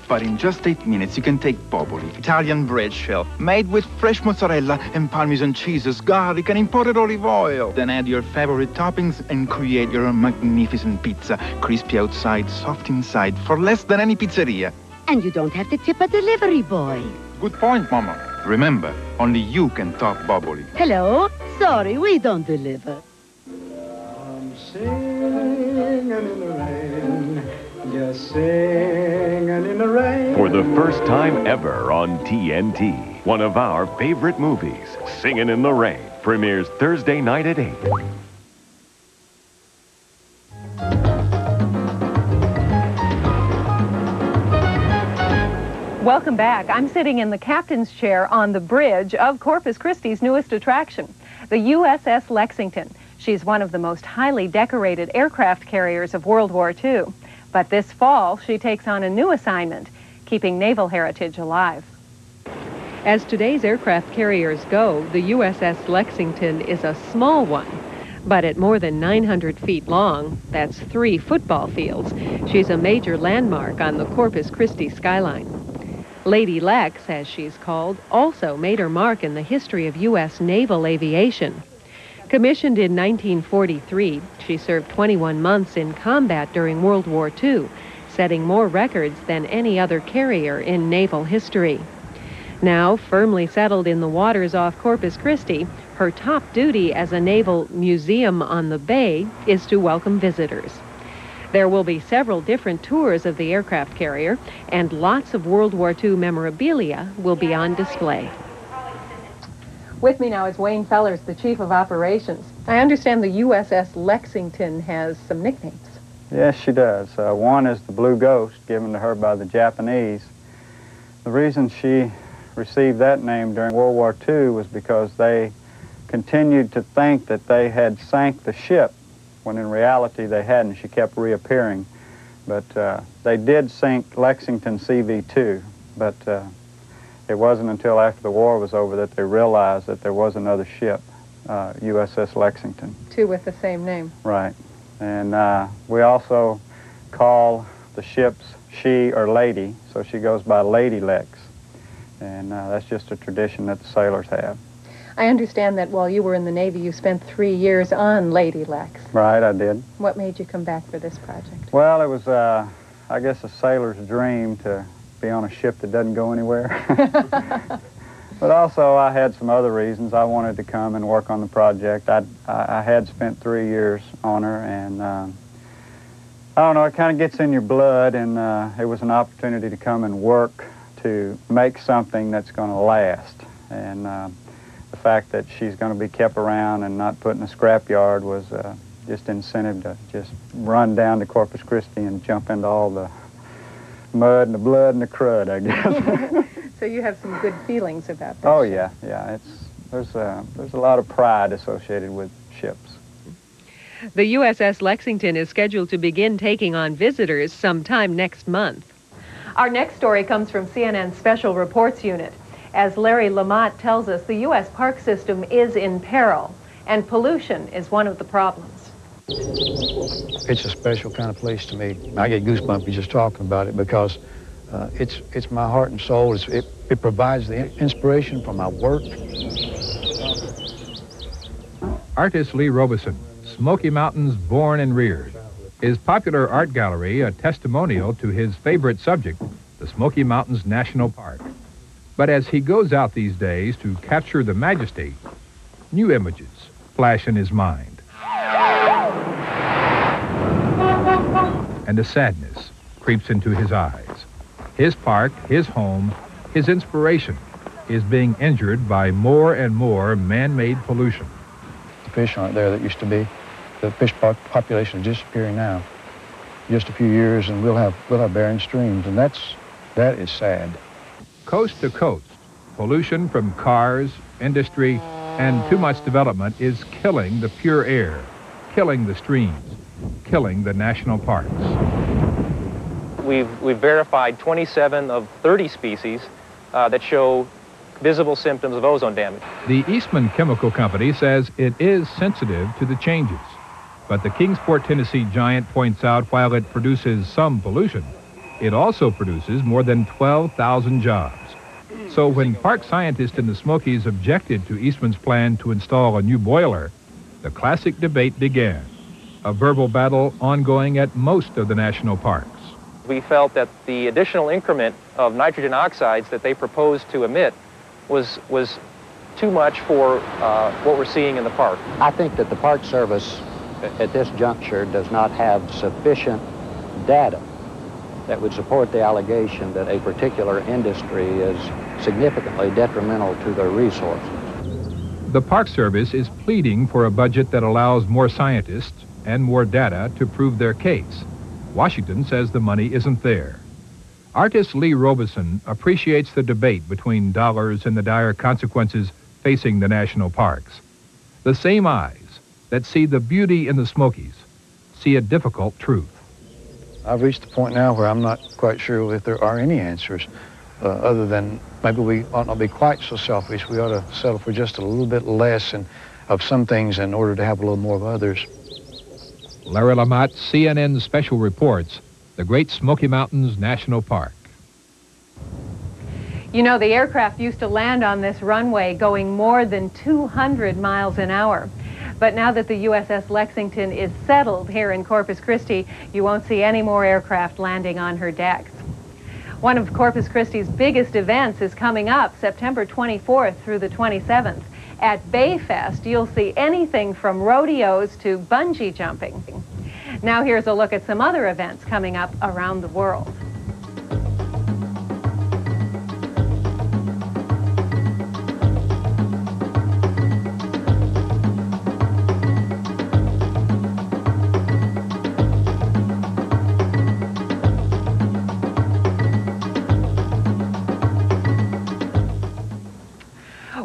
But in just 8 minutes, you can take Popoli, Italian bread shell, made with fresh mozzarella and Parmesan cheeses, garlic, and imported olive oil. Then add your favorite toppings and create your own magnificent pizza. Crispy outside, soft inside, for less than any pizzeria. And you don't have to tip a delivery boy. Good point, Mama. Remember, only you can top Popoli. Hello? Sorry, we don't deliver. Singing in the rain, just singing in the rain. For the first time ever on TNT, one of our favorite movies, Singin' in the Rain, premieres Thursday night at 8. Welcome back. I'm sitting in the captain's chair on the bridge of Corpus Christi's newest attraction, the USS Lexington. She's one of the most highly decorated aircraft carriers of World War II. But this fall, she takes on a new assignment, keeping naval heritage alive. As today's aircraft carriers go, the USS Lexington is a small one. But at more than 900 feet long, that's 3 football fields, she's a major landmark on the Corpus Christi skyline. Lady Lex, as she's called, also made her mark in the history of U.S. naval aviation. Commissioned in 1943, she served 21 months in combat during World War II, setting more records than any other carrier in naval history. Now, firmly settled in the waters off Corpus Christi, Her top duty as a naval museum on the bay is to welcome visitors. There will be several different tours of the aircraft carrier, and lots of World War II memorabilia will be on display. With me now is Wayne Fellers, the Chief of Operations. I understand the USS Lexington has some nicknames. Yes, she does. One is the Blue Ghost, given to her by the Japanese. The reason she received that name during World War II was because they continued to think that they had sank the ship, when in reality they hadn't. She kept reappearing. But they did sink Lexington CV-2, but it wasn't until after the war was over that they realized that there was another ship, USS Lexington. Two with the same name. Right. And we also call the ships she or lady, so she goes by Lady Lex. And that's just a tradition that the sailors have. I understand that while you were in the Navy, you spent 3 years on Lady Lex. Right, I did. What made you come back for this project? Well, it was, I guess, a sailor's dream to be on a ship that doesn't go anywhere. But also, I had some other reasons. I wanted to come and work on the project. I had spent 3 years on her, and I don't know, it kind of gets in your blood, and it was an opportunity to come and work to make something that's going to last. And the fact that she's going to be kept around and not put in a scrapyard was just incentive to just run down to Corpus Christi and jump into all the mud and the blood and the crud, I guess. So you have some good feelings about that. Oh, yeah, yeah. There's a lot of pride associated with ships. The USS Lexington is scheduled to begin taking on visitors sometime next month. Our next story comes from CNN's Special Reports Unit. As Larry Lamott tells us, the U.S. park system is in peril, and pollution is one of the problems. It's a special kind of place to me. I get goosebumpy just talking about it because it's my heart and soul. It provides the inspiration for my work. Artist Lee Robeson, Smoky Mountains born and reared. His popular art gallery a testimonial to his favorite subject, the Smoky Mountains National Park. But as he goes out these days to capture the majesty, new images flash in his mind. And a sadness creeps into his eyes. His park, his home, his inspiration is being injured by more and more man-made pollution. The fish aren't there that used to be. The fish population is disappearing now. Just a few years and we'll have barren streams, and that is sad. Coast to coast, pollution from cars, industry, and too much development is killing the pure air, killing the streams, killing the national parks. We've verified 27 of 30 species that show visible symptoms of ozone damage. The Eastman Chemical Company says it is sensitive to the changes, but the Kingsport, Tennessee giant points out while it produces some pollution, it also produces more than 12,000 jobs. So when park scientists in the Smokies objected to Eastman's plan to install a new boiler, the classic debate began, a verbal battle ongoing at most of the national parks. We felt that the additional increment of nitrogen oxides that they proposed to emit was too much for what we're seeing in the park. I think that the Park Service at this juncture does not have sufficient data that would support the allegation that a particular industry is significantly detrimental to their resources. The Park Service is pleading for a budget that allows more scientists and more data to prove their case. Washington says the money isn't there. Artist Lee Robeson appreciates the debate between dollars and the dire consequences facing the national parks. The same eyes that see the beauty in the Smokies see a difficult truth. I've reached the point now where I'm not quite sure if there are any answers other than maybe we ought not be quite so selfish. We ought to settle for just a little bit less of some things in order to have a little more of others. Larry Lamott, CNN Special Reports, the Great Smoky Mountains National Park. You know, the aircraft used to land on this runway going more than 200 miles an hour. But now that the USS Lexington is settled here in Corpus Christi, you won't see any more aircraft landing on her decks. One of Corpus Christi's biggest events is coming up September 24th through the 27th, At Bayfest, you'll see anything from rodeos to bungee jumping. Now here's a look at some other events coming up around the world.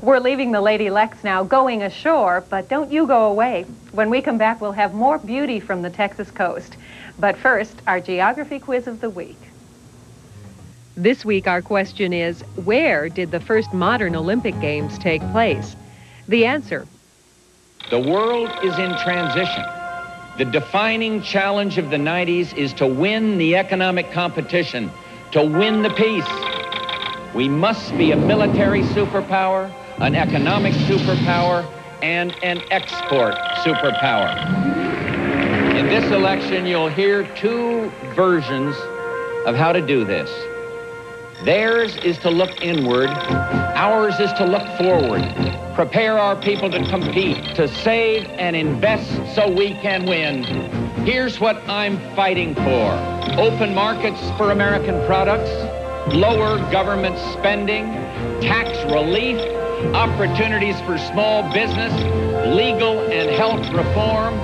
We're leaving the Lady Lex now, going ashore, but don't you go away. When we come back, we'll have more beauty from the Texas coast. But first, our geography quiz of the week. This week, our question is, where did the first modern Olympic Games take place? The answer: the world is in transition. The defining challenge of the 90s is to win the economic competition, to win the peace. We must be a military superpower, an economic superpower, and an export superpower. In this election, you'll hear two versions of how to do this. Theirs is to look inward, ours is to look forward. Prepare our people to compete, to save and invest so we can win. Here's what I'm fighting for: open markets for American products, lower government spending, tax relief, opportunities for small business, legal and health reform,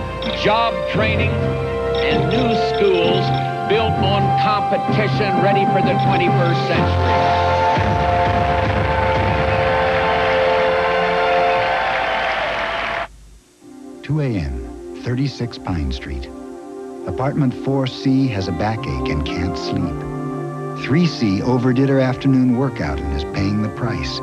job training, and new schools built on competition ready for the 21st century. 2 a.m., 36 Pine Street. Apartment 4C has a backache and can't sleep. 3C overdid her afternoon workout and is paying the price.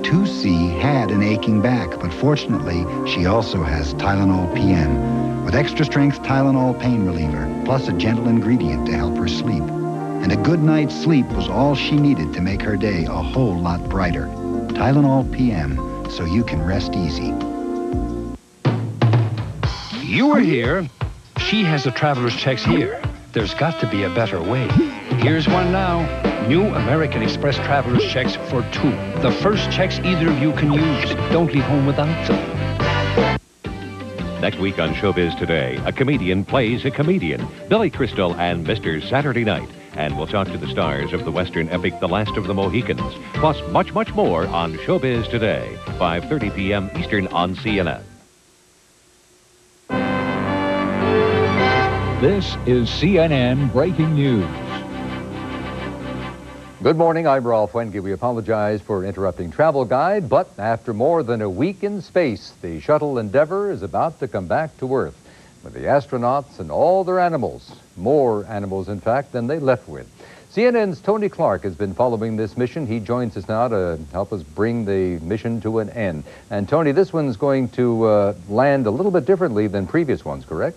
2C had an aching back, but fortunately, she also has Tylenol PM, with extra strength Tylenol pain reliever, plus a gentle ingredient to help her sleep. And a good night's sleep was all she needed to make her day a whole lot brighter. Tylenol PM, so you can rest easy. You were here. She has the traveler's checks here. There's got to be a better way. Here's one now. New American Express traveler's checks for 2. The first checks either of you can use. Don't leave home without them. Next week on Showbiz Today, a comedian plays a comedian, Billy Crystal and Mr. Saturday Night. And we'll talk to the stars of the Western epic The Last of the Mohicans. Plus, much, much more on Showbiz Today, 5:30 p.m. Eastern on CNN. This is CNN Breaking News. Good morning, I'm Rolf Wenge. We apologize for interrupting Travel Guide, but after more than a week in space, the shuttle Endeavour is about to come back to Earth with the astronauts and all their animals. More animals, in fact, than they left with. CNN's Tony Clark has been following this mission. He joins us now to help us bring the mission to an end. And Tony, this one's going to land a little bit differently than previous ones, correct?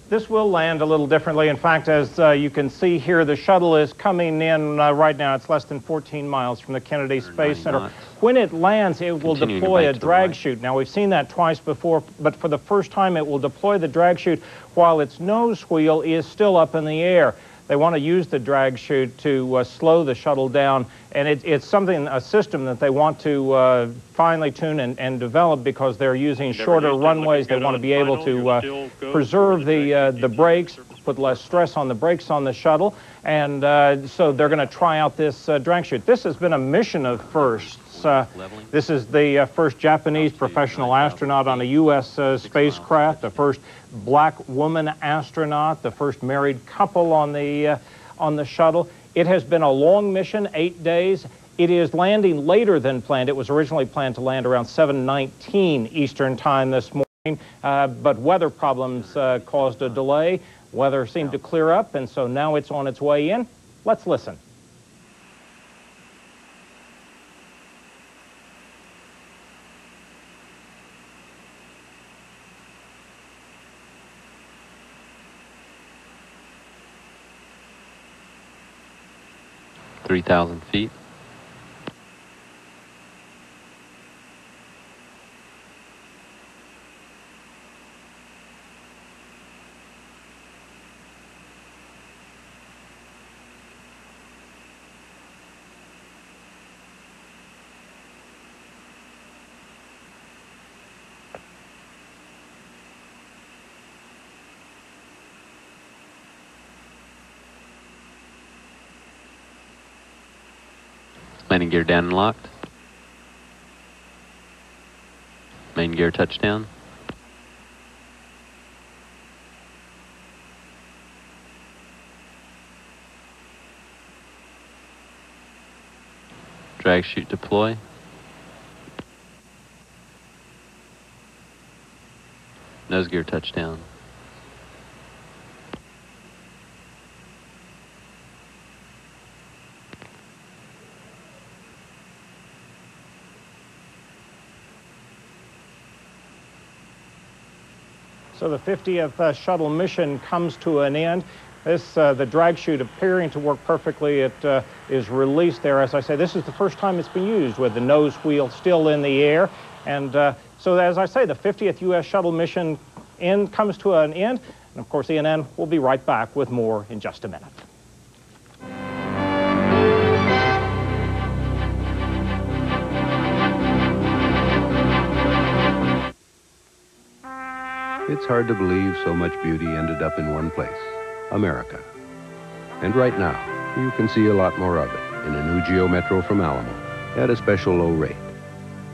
This will land a little differently. In fact, as you can see here, the shuttle is coming in right now. It's less than 14 miles from the Kennedy Space Center. When it lands, it will deploy a drag chute. Now, we've seen that twice before, but for the first time, it will deploy the drag chute while its nose wheel is still up in the air. They want to use the drag chute to slow the shuttle down, and it's something, a system that they want to finely tune and develop because they're using shorter runways. They want to be able to preserve the brakes, put less stress on the brakes on the shuttle, and so they're going to try out this drag chute. This has been a mission of firsts. This is the first Japanese professional astronaut on a U.S. spacecraft, the first black woman astronaut, the first married couple on the shuttle. It has been a long mission, 8 days. It is landing later than planned. It was originally planned to land around 7:19 Eastern Time this morning, but weather problems caused a delay. Weather seemed to clear up, and so now it's on its way in. Let's listen. $3,000 feet. Landing gear down and locked. Main gear touchdown. Drag chute deploy. Nose gear touchdown. So the 50th shuttle mission comes to an end. The drag chute appearing to work perfectly. It is released there. As I say, this is the first time it's been used with the nose wheel still in the air. And so as I say, the 50th U.S. shuttle mission comes to an end. And of course, CNN will be right back with more in just a minute. It's hard to believe so much beauty ended up in one place, America. And right now, you can see a lot more of it in a new Geo Metro from Alamo at a special low rate.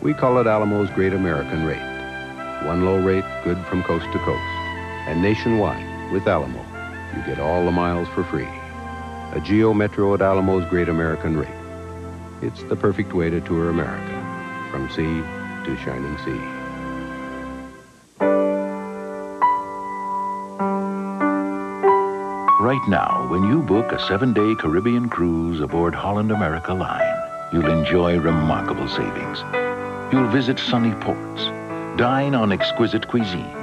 We call it Alamo's Great American Rate. One low rate, good from coast to coast. And nationwide, with Alamo, you get all the miles for free. A Geo Metro at Alamo's Great American Rate. It's the perfect way to tour America, from sea to shining sea. Right now, when you book a 7-day Caribbean cruise aboard Holland America Line, you'll enjoy remarkable savings. You'll visit sunny ports, dine on exquisite cuisine,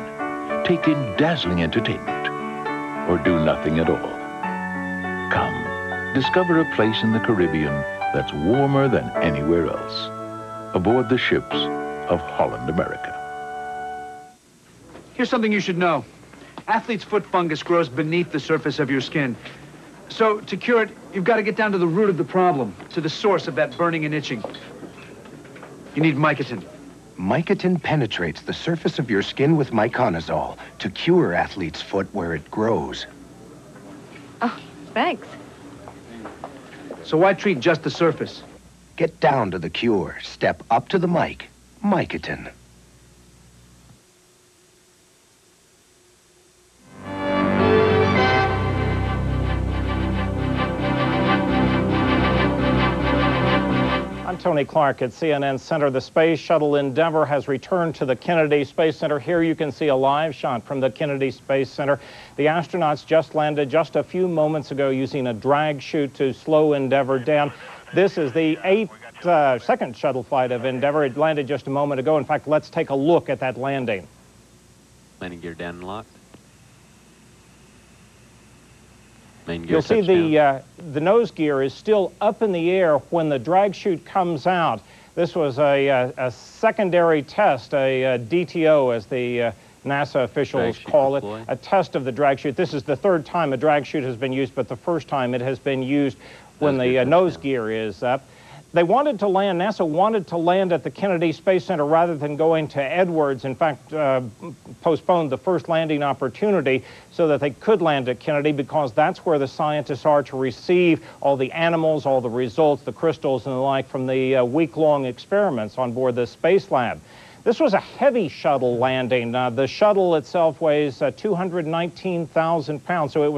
take in dazzling entertainment, or do nothing at all. Come, discover a place in the Caribbean that's warmer than anywhere else, aboard the ships of Holland America. Here's something you should know. Athlete's foot fungus grows beneath the surface of your skin. So to cure it, you've got to get down to the root of the problem, to the source of that burning and itching. You need Mycotin. Mycotin penetrates the surface of your skin with myconazole to cure athlete's foot where it grows. Oh, thanks. So why treat just the surface? Get down to the cure. Step up to the mic. Mycotin. I'm Tony Clark at CNN Center. The Space Shuttle Endeavour has returned to the Kennedy Space Center. Here you can see a live shot from the Kennedy Space Center. The astronauts just landed just a few moments ago using a drag chute to slow Endeavour down. This is the second shuttle flight of Endeavour. It landed just a moment ago. In fact, let's take a look at that landing. Landing gear down and locked. Main gear You'll see the nose gear is still up in the air when the drag chute comes out. This was a secondary test, a DTO as the NASA officials call it, a test of the drag chute. This is the third time a drag chute has been used, but the first time it has been used when the nose gear is up. They wanted to land, NASA wanted to land at the Kennedy Space Center rather than going to Edwards. In fact, postponed the first landing opportunity so that they could land at Kennedy because that's where the scientists are to receive all the animals, all the results, the crystals and the like from the week-long experiments on board the Space Lab. This was a heavy shuttle landing. The shuttle itself weighs 219,000 pounds, so it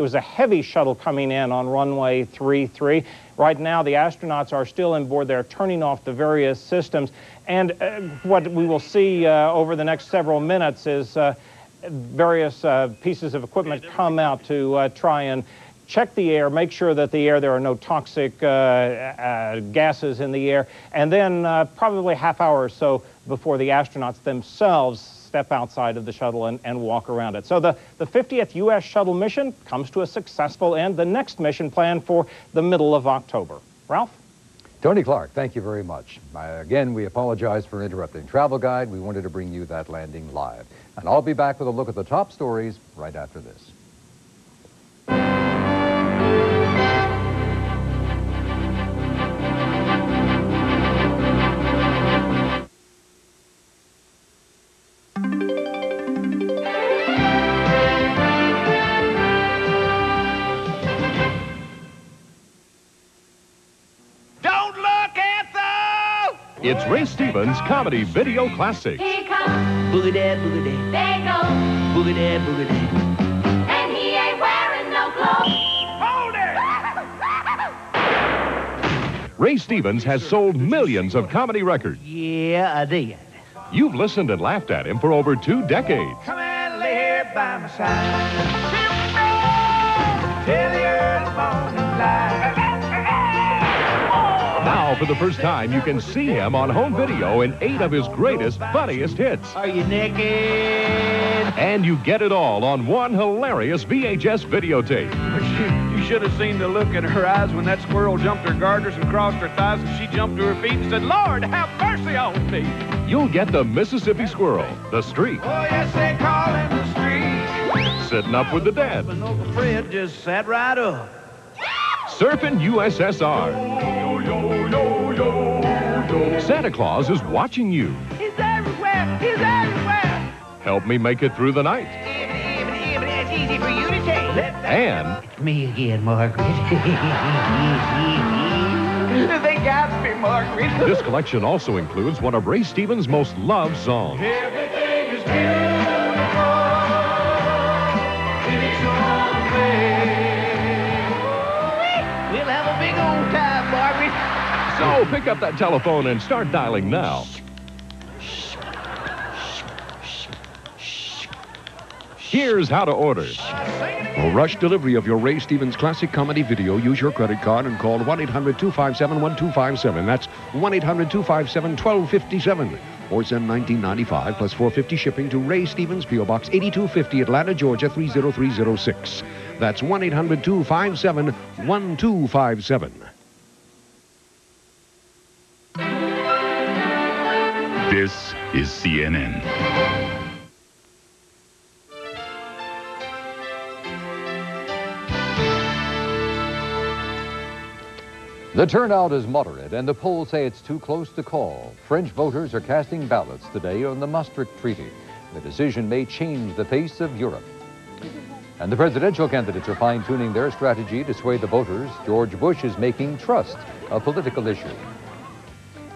was a heavy shuttle coming in on runway 33. Right now, the astronauts are still on board. They're turning off the various systems, and what we will see over the next several minutes is various pieces of equipment come out to try and check the air, make sure that there are no toxic gases in the air, and then probably half hour or so before the astronauts themselves step outside of the shuttle and walk around it. So the 50th U.S. shuttle mission comes to a successful end. The next mission planned for the middle of October. Ralph? Tony Clark, thank you very much. Again, we apologize for interrupting Travel Guide. We wanted to bring you that landing live. And I'll be back with a look at the top stories right after this. Don't look! Ray Stevens Comedy Video Classics. Here comes Boogie Dad, Boogie Dad. There goes Boogie Dad, Boogie Dad. And he ain't wearing no clothes. Hold it! Ray Stevens has sold millions of comedy records. Yeah, I did. You've listened and laughed at him for over 2 decades. Come and lay here by my side. Till the early morning light. Now, for the first time, you can see him on home video in 8 of his greatest, funniest hits. Are you naked? And you get it all on one hilarious VHS videotape. You should have seen the look in her eyes when that squirrel jumped her garters and crossed her thighs, and she jumped to her feet and said, Lord, have mercy on me. You'll get the Mississippi Squirrel, the Streak, Oh, yes, they call him the street. Sitting Up with the Dead, But Uncle Fred just sat right up. Surfing USSR. Santa Claus is watching you. He's everywhere. He's everywhere. Help me make it through the night. It's easy for you to say. And Me again, Margaret. They got me, Margaret. this collection also includes one of Ray Stevens' most loved songs. Everything is beautiful. It's all fair. We'll have a big old time, Margaret. So pick up that telephone and start dialing now. Here's how to order. For rush delivery of your Ray Stevens classic comedy video, use your credit card and call 1-800-257-1257. That's 1-800-257-1257. Or send $19.95 plus $4.50 shipping to Ray Stevens, P.O. Box 8250, Atlanta, Georgia 30306. That's 1-800-257-1257. This is CNN. The turnout is moderate, and the polls say it's too close to call. French voters are casting ballots today on the Maastricht Treaty. The decision may change the face of Europe. And the presidential candidates are fine-tuning their strategy to sway the voters. George Bush is making trust a political issue.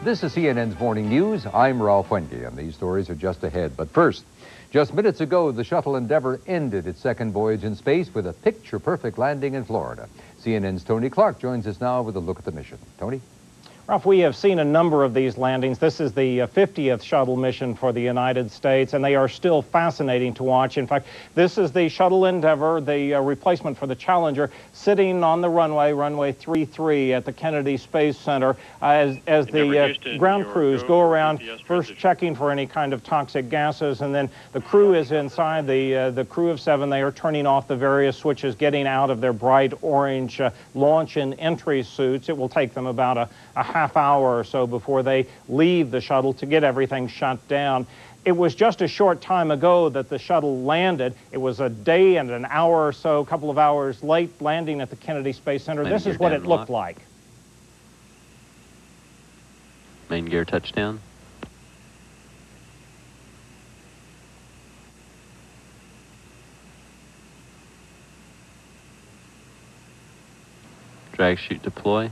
This is CNN's Morning News. I'm Ralph Wenge, and these stories are just ahead. But first, just minutes ago, the shuttle Endeavour ended its second voyage in space with a picture-perfect landing in Florida. CNN's Tony Clark joins us now with a look at the mission. Tony? Ralph, we have seen a number of these landings. This is the 50th shuttle mission for the United States, and they are still fascinating to watch. In fact, this is the shuttle Endeavour, the replacement for the Challenger, sitting on the runway 33 at the Kennedy Space Center as the ground crews go around first checking for any kind of toxic gases, and then the crew is inside, the crew of 7. They are turning off the various switches, getting out of their bright orange launch and entry suits. It will take them about a half hour or so before they leave the shuttle to get everything shut down. It was just a short time ago that the shuttle landed. It was a day and an hour or so, a couple of hours late, landing at the Kennedy Space Center. This is what it looked like. Main gear touchdown. Drag chute deploy.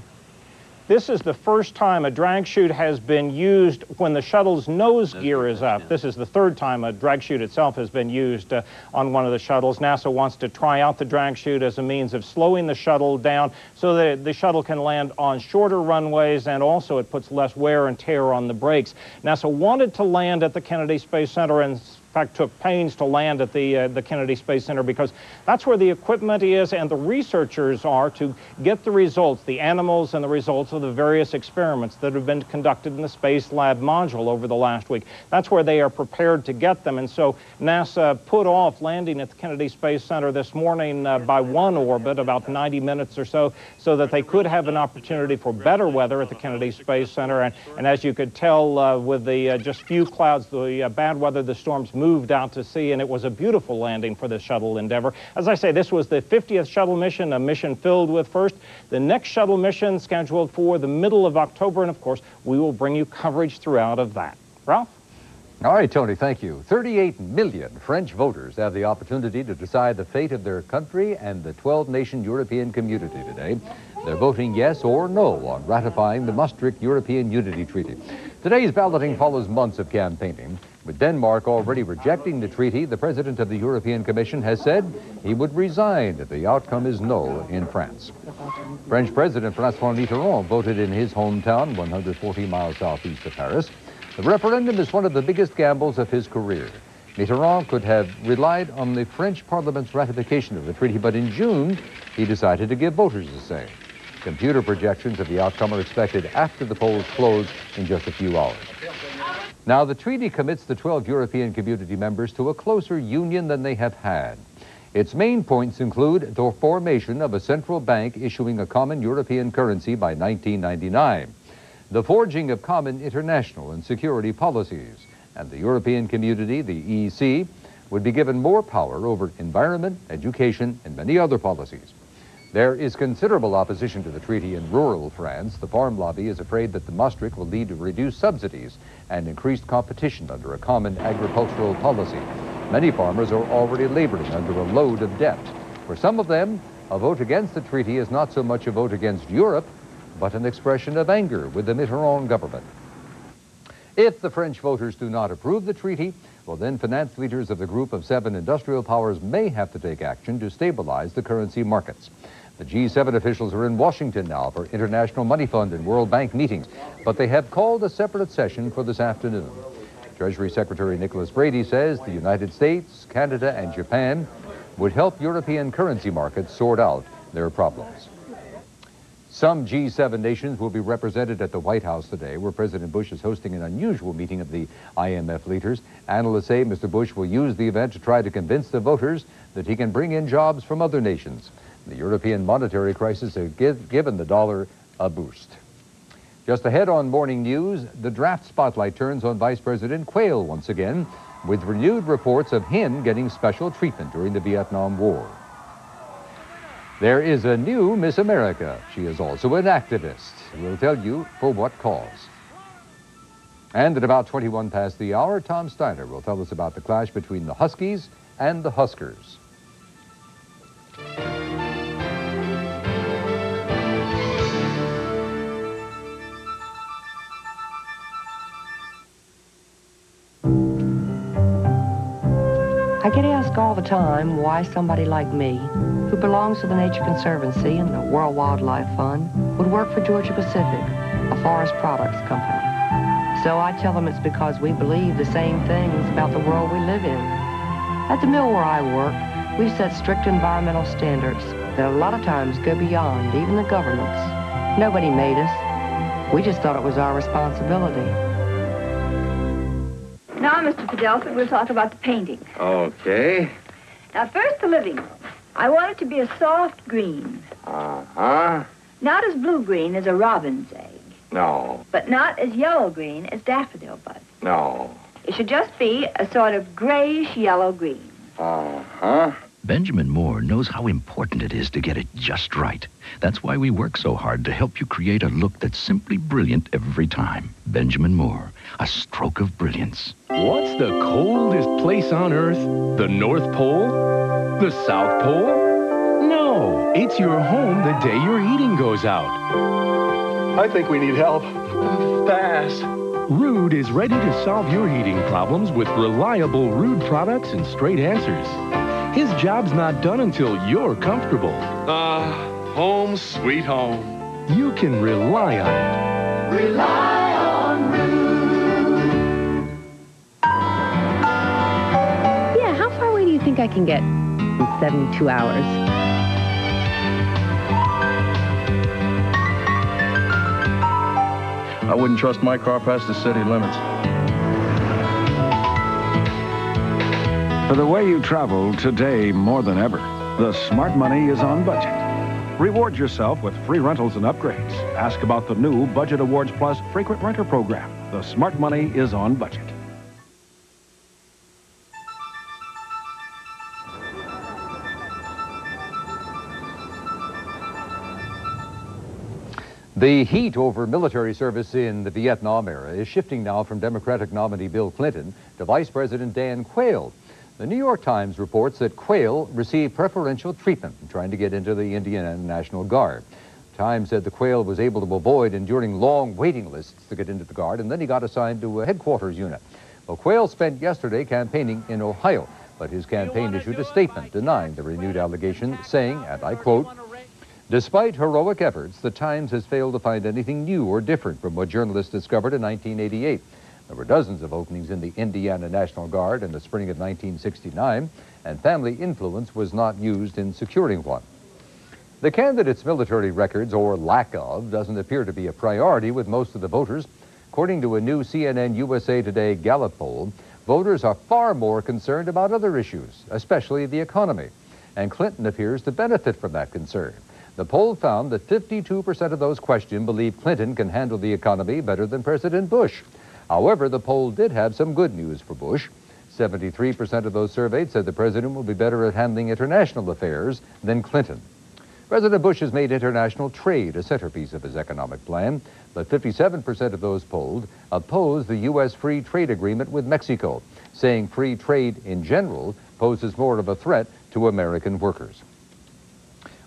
This is the first time a drag chute has been used when the shuttle's nose gear is up. This is the third time a drag chute itself has been used on one of the shuttles. NASA wants to try out the drag chute as a means of slowing the shuttle down so that the shuttle can land on shorter runways, and also it puts less wear and tear on the brakes. NASA wanted to land at the Kennedy Space Center and in fact took pains to land at the Kennedy Space Center because that's where the equipment is and the researchers are to get the results, the animals and the results of the various experiments that have been conducted in the Space Lab module over the last week. That's where they are prepared to get them. And so NASA put off landing at the Kennedy Space Center this morning by one orbit, about 90 minutes or so that they could have an opportunity for better weather at the Kennedy Space Center. And as you could tell with the just few clouds, the bad weather, the storms moved out to sea, and it was a beautiful landing for the shuttle Endeavour. As I say, this was the 50th shuttle mission, a mission filled with first. The next shuttle mission scheduled for the middle of October, and of course, we will bring you coverage throughout of that. Ralph? All right, Tony, thank you. 38 million French voters have the opportunity to decide the fate of their country and the 12-nation European community today. They're voting yes or no on ratifying the Maastricht European Unity Treaty. Today's balloting follows months of campaigning. With Denmark already rejecting the treaty, the president of the European Commission has said he would resign if the outcome is no in France. French President François Mitterrand voted in his hometown, 140 miles southeast of Paris. The referendum is one of the biggest gambles of his career. Mitterrand could have relied on the French Parliament's ratification of the treaty, but in June, he decided to give voters a say. Computer projections of the outcome are expected after the polls close in just a few hours. Now, the treaty commits the 12 European Community members to a closer union than they have had. Its main points include the formation of a central bank issuing a common European currency by 1999, the forging of common international and security policies, and the European Community, the EC, would be given more power over environment, education, and many other policies. There is considerable opposition to the treaty in rural France. The farm lobby is afraid that the Maastricht will lead to reduced subsidies and increased competition under a common agricultural policy. Many farmers are already laboring under a load of debt. For some of them, a vote against the treaty is not so much a vote against Europe, but an expression of anger with the Mitterrand government. If the French voters do not approve the treaty, well, then finance leaders of the group of 7 industrial powers may have to take action to stabilize the currency markets. The G7 officials are in Washington now for International Money Fund and World Bank meetings, but they have called a separate session for this afternoon. Treasury Secretary Nicholas Brady says the United States, Canada, and Japan would help European currency markets sort out their problems. Some G7 nations will be represented at the White House today, where President Bush is hosting an unusual meeting of the IMF leaders. Analysts say Mr. Bush will use the event to try to convince the voters that he can bring in jobs from other nations. The European monetary crisis has given the dollar a boost. Just ahead on Morning News, the draft spotlight turns on Vice President Quayle once again, with renewed reports of him getting special treatment during the Vietnam War. There is a new Miss America. She is also an activist. We'll tell you for what cause. And at about 21 past the hour, Tom Steiner will tell us about the clash between the Huskies and the Huskers. I get asked all the time why somebody like me, who belongs to the Nature Conservancy and the World Wildlife Fund, would work for Georgia Pacific, a forest products company. So I tell them it's because we believe the same things about the world we live in. At the mill where I work, we've set strict environmental standards that a lot of times go beyond even the governments. Nobody made us. We just thought it was our responsibility. Now, Mr. Fidelford, we'll talk about the painting. Okay. Now, first, the living room. I want it to be a soft green. Uh-huh. Not as blue-green as a robin's egg. No. But not as yellow-green as daffodil bud. No. It should just be a sort of grayish-yellow green. Uh-huh. Benjamin Moore knows how important it is to get it just right. That's why we work so hard to help you create a look that's simply brilliant every time. Benjamin Moore, a stroke of brilliance. What's the coldest place on Earth? The North Pole? The South Pole? No, it's your home the day your heating goes out. I think we need help. Fast. Ruud is ready to solve your heating problems with reliable Ruud products and straight answers. His job's not done until you're comfortable. Home sweet home. You can rely on it. Rely on Ruud. Yeah, how far away do you think I can get in 72 hours? I wouldn't trust my car past the city limits. For the way you travel today more than ever, the Smart Money is on budget. Reward yourself with free rentals and upgrades. Ask about the new Budget Awards Plus frequent renter program. The Smart Money is on budget. The heat over military service in the Vietnam era is shifting now from Democratic nominee Bill Clinton to Vice President Dan Quayle. The New York Times reports that Quayle received preferential treatment in trying to get into the Indiana National Guard. Times said the Quail was able to avoid enduring long waiting lists to get into the Guard, and then he got assigned to a headquarters unit. Well, Quail spent yesterday campaigning in Ohio, but his campaign issued a statement denying the renewed allegation, saying, and I quote, "Despite heroic efforts, the Times has failed to find anything new or different from what journalists discovered in 1988. There were dozens of openings in the Indiana National Guard in the spring of 1969, and family influence was not used in securing one." The candidate's military records, or lack of, doesn't appear to be a priority with most of the voters. According to a new CNN USA Today Gallup poll, voters are far more concerned about other issues, especially the economy. And Clinton appears to benefit from that concern. The poll found that 52% of those questioned believe Clinton can handle the economy better than President Bush. However, the poll did have some good news for Bush. 73% of those surveyed said the president will be better at handling international affairs than Clinton. President Bush has made international trade a centerpiece of his economic plan, but 57% of those polled oppose the U.S. free trade agreement with Mexico, saying free trade in general poses more of a threat to American workers.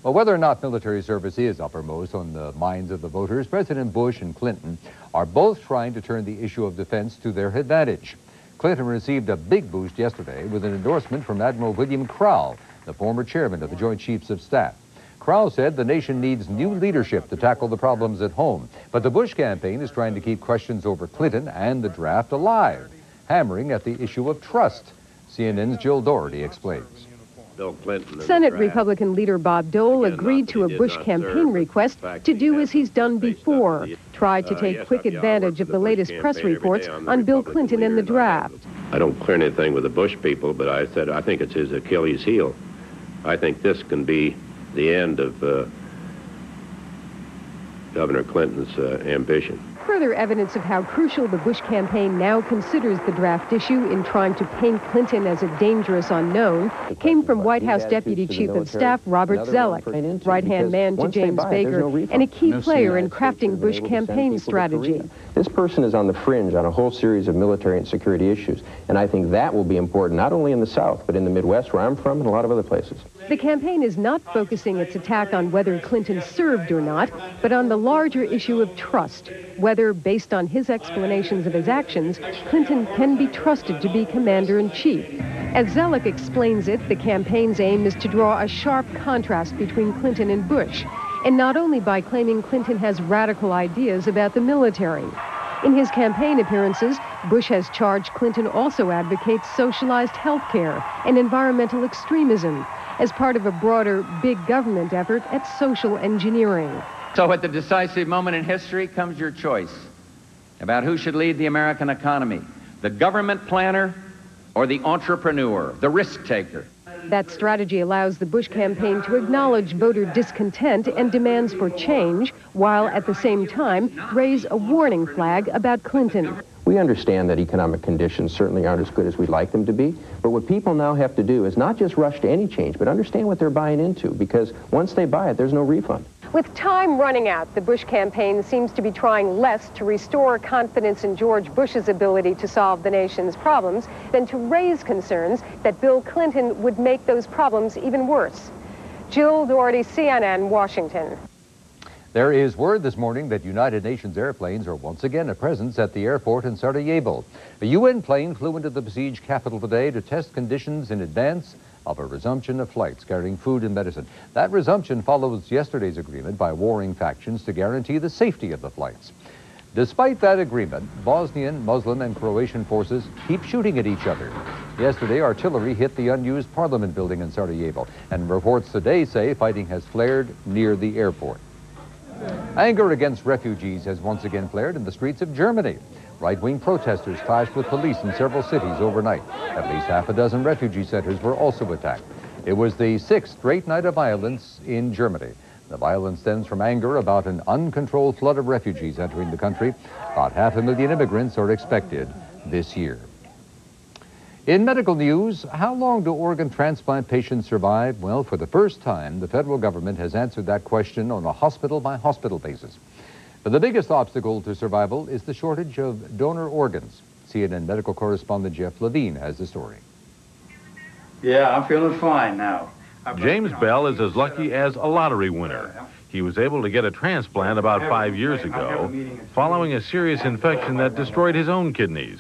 Well, whether or not military service is uppermost on the minds of the voters, President Bush and Clinton are both trying to turn the issue of defense to their advantage. Clinton received a big boost yesterday with an endorsement from Admiral William Crowell, the former chairman of the Joint Chiefs of Staff. Crowell said the nation needs new leadership to tackle the problems at home, but the Bush campaign is trying to keep questions over Clinton and the draft alive, hammering at the issue of trust. CNN's Jill Doherty explains. Bill Clinton. Senate Republican leader Bob Dole agreed to a Bush campaign request to do as he's done before, try to take quick advantage of the latest press reports on Bill Clinton and the draft. I don't clear anything with the Bush people, but I said I think it's his Achilles heel. I think this can be the end of Governor Clinton's ambition. Further evidence of how crucial the Bush campaign now considers the draft issue in trying to paint Clinton as a dangerous unknown came from White House Deputy Chief of Staff Robert Zoellick, right-hand man to James Baker, and a key player in crafting Bush campaign strategy. This person is on the fringe on a whole series of military and security issues, and I think that will be important not only in the South, but in the Midwest, where I'm from, and a lot of other places. The campaign is not focusing its attack on whether Clinton served or not, but on the larger issue of trust, whether, based on his explanations of his actions, Clinton can be trusted to be commander-in-chief. As Zoellick explains it, the campaign's aim is to draw a sharp contrast between Clinton and Bush, and not only by claiming Clinton has radical ideas about the military. In his campaign appearances, Bush has charged Clinton also advocates socialized health care and environmental extremism as part of a broader big government effort at social engineering. So at the decisive moment in history comes your choice about who should lead the American economy, the government planner or the entrepreneur, the risk taker. That strategy allows the Bush campaign to acknowledge voter discontent and demands for change, while at the same time raise a warning flag about Clinton. We understand that economic conditions certainly aren't as good as we'd like them to be, but what people now have to do is not just rush to any change, but understand what they're buying into, because once they buy it, there's no refund. With time running out, the Bush campaign seems to be trying less to restore confidence in George Bush's ability to solve the nation's problems than to raise concerns that Bill Clinton would make those problems even worse. Jill Doherty, CNN, Washington. There is word this morning that United Nations airplanes are once again a presence at the airport in Sarajevo. A UN plane flew into the besieged capital today to test conditions in advance of a resumption of flights carrying food and medicine. That resumption follows yesterday's agreement by warring factions to guarantee the safety of the flights. Despite that agreement, Bosnian, Muslim, and Croatian forces keep shooting at each other. Yesterday, artillery hit the unused parliament building in Sarajevo, and reports today say fighting has flared near the airport. Anger against refugees has once again flared in the streets of Germany. Right-wing protesters clashed with police in several cities overnight. At least half a dozen refugee centers were also attacked. It was the sixth straight night of violence in Germany. The violence stems from anger about an uncontrolled flood of refugees entering the country. About 500,000 immigrants are expected this year. In medical news, how long do organ transplant patients survive? Well, for the first time, the federal government has answered that question on a hospital-by-hospital basis. But the biggest obstacle to survival is the shortage of donor organs. CNN medical correspondent Jeff Levine has the story. Yeah, I'm feeling fine now. James Bell is as lucky as a lottery winner. He was able to get a transplant about 5 years ago, following a serious infection that destroyed his own kidneys.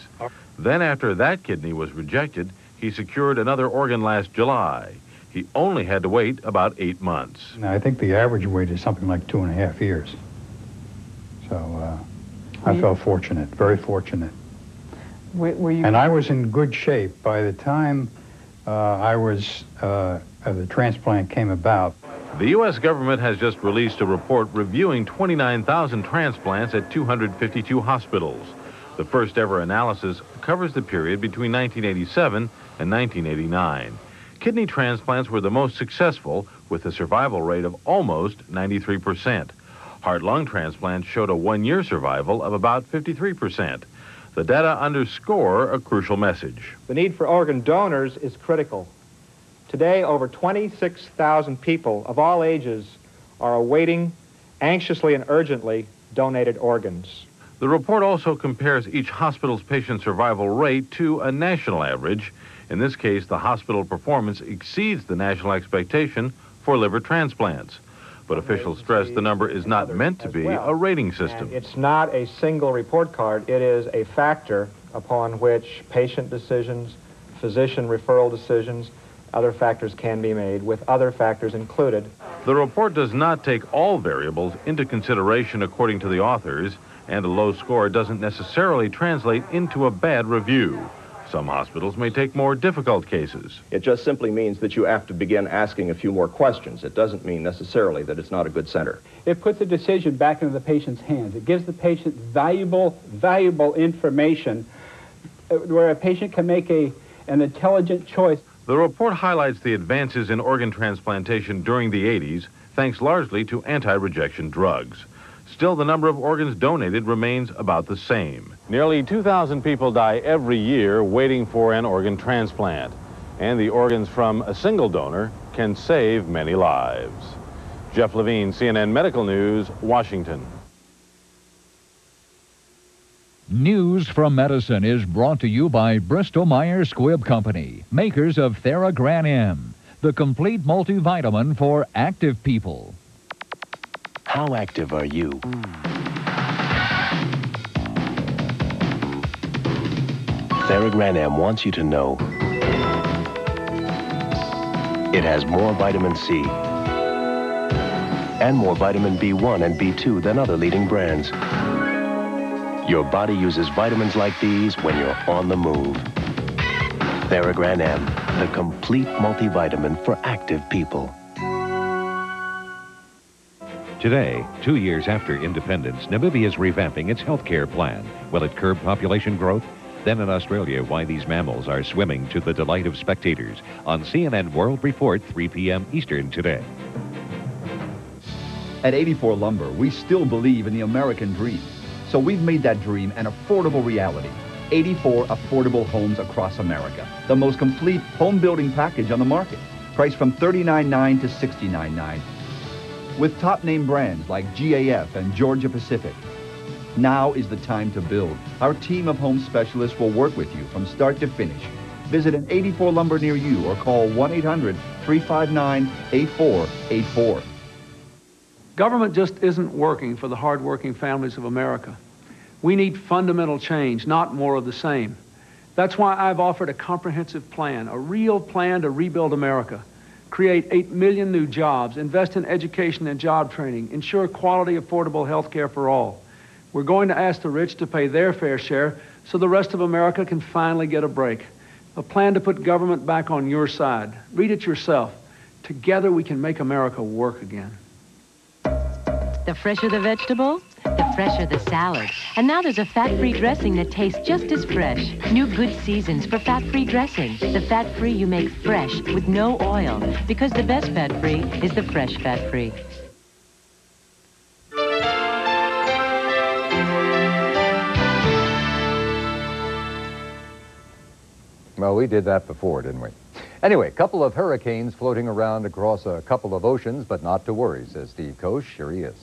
Then after that kidney was rejected, he secured another organ last July. He only had to wait about 8 months. Now, I think the average wait is something like 2.5 years. So I felt fortunate, very fortunate. Were you... And I was in good shape by the time the transplant came about. The U.S. government has just released a report reviewing 29,000 transplants at 252 hospitals. The first ever analysis covers the period between 1987 and 1989. Kidney transplants were the most successful, with a survival rate of almost 93%. Heart-lung transplants showed a 1-year survival of about 53%. The data underscore a crucial message. The need for organ donors is critical. Today, over 26,000 people of all ages are awaiting, anxiously and urgently, donated organs. The report also compares each hospital's patient survival rate to a national average. In this case, the hospital performance exceeds the national expectation for liver transplants. But officials stress the number is not meant to be a rating system. And it's not a single report card. It is a factor upon which patient decisions, physician referral decisions, other factors can be made, with other factors included. The report does not take all variables into consideration according to the authors, and a low score doesn't necessarily translate into a bad review. Some hospitals may take more difficult cases. It just simply means that you have to begin asking a few more questions. It doesn't mean necessarily that it's not a good center. It puts the decision back into the patient's hands. It gives the patient valuable information where a patient can make an intelligent choice. The report highlights the advances in organ transplantation during the 80s, thanks largely to anti-rejection drugs. Still, the number of organs donated remains about the same. Nearly 2,000 people die every year waiting for an organ transplant, and the organs from a single donor can save many lives. Jeff Levine, CNN Medical News, Washington. News from Medicine is brought to you by Bristol Myers Squibb Company, makers of Theragran M, the complete multivitamin for active people. How active are you? Theragran M wants you to know it has more vitamin C and more vitamin B1 and B2 than other leading brands. Your body uses vitamins like these when you're on the move. Theragran M, the complete multivitamin for active people. Today, 2 years after independence, Namibia is revamping its health care plan. Will it curb population growth? Then in Australia, why these mammals are swimming to the delight of spectators. On CNN World Report, 3 p.m. Eastern today. At 84 Lumber, we still believe in the American dream. So we've made that dream an affordable reality. 84 affordable homes across America. The most complete home building package on the market. Priced from $39.9 to $69.9. With top name brands like GAF and Georgia Pacific. Now is the time to build. Our team of home specialists will work with you from start to finish. Visit an 84 Lumber near you or call 1-800-359-8484. Government just isn't working for the hard-working families of America. We need fundamental change, not more of the same. That's why I've offered a comprehensive plan, a real plan to rebuild America. Create 8 million new jobs, invest in education and job training, ensure quality, affordable health care for all. We're going to ask the rich to pay their fair share so the rest of America can finally get a break. A plan to put government back on your side. Read it yourself. Together we can make America work again. The fresher the vegetable, the fresher the salad. And now there's a fat-free dressing that tastes just as fresh. New Good Seasons for fat-free dressing. The fat-free you make fresh with no oil. Because the best fat-free is the fresh fat-free. Well, we did that before, didn't we? Anyway, a couple of hurricanes floating around across a couple of oceans, but not to worry, says Steve Koch. Here he is.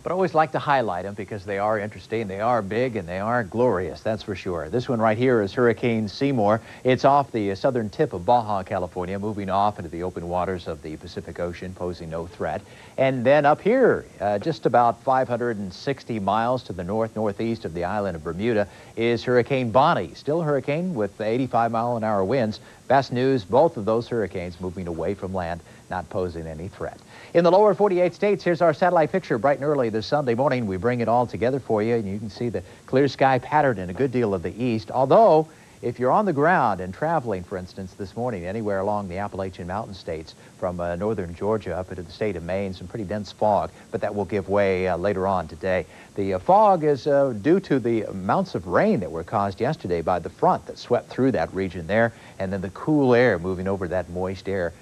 but I always like to highlight them because they are interesting, they are big, and they are glorious, that's for sure. This one right here is Hurricane Seymour. It's off the southern tip of Baja, California, moving off into the open waters of the Pacific Ocean, posing no threat. And then up here, just about 560 miles to the northeast of the island of Bermuda, is Hurricane Bonnie. Still a hurricane with 85-mile-an-hour winds. Best news, both of those hurricanes moving away from land, not posing any threat. In the lower 48 states, here's our satellite picture bright and early this Sunday morning. We bring it all together for you, and you can see the clear sky pattern in a good deal of the east. Although, if you're on the ground and traveling, for instance, this morning, anywhere along the Appalachian Mountain states, from northern Georgia up into the state of Maine, some pretty dense fog, but that will give way later on today. The fog is due to the amounts of rain that were caused yesterday by the front that swept through that region there, and then the cool air moving over that moist air,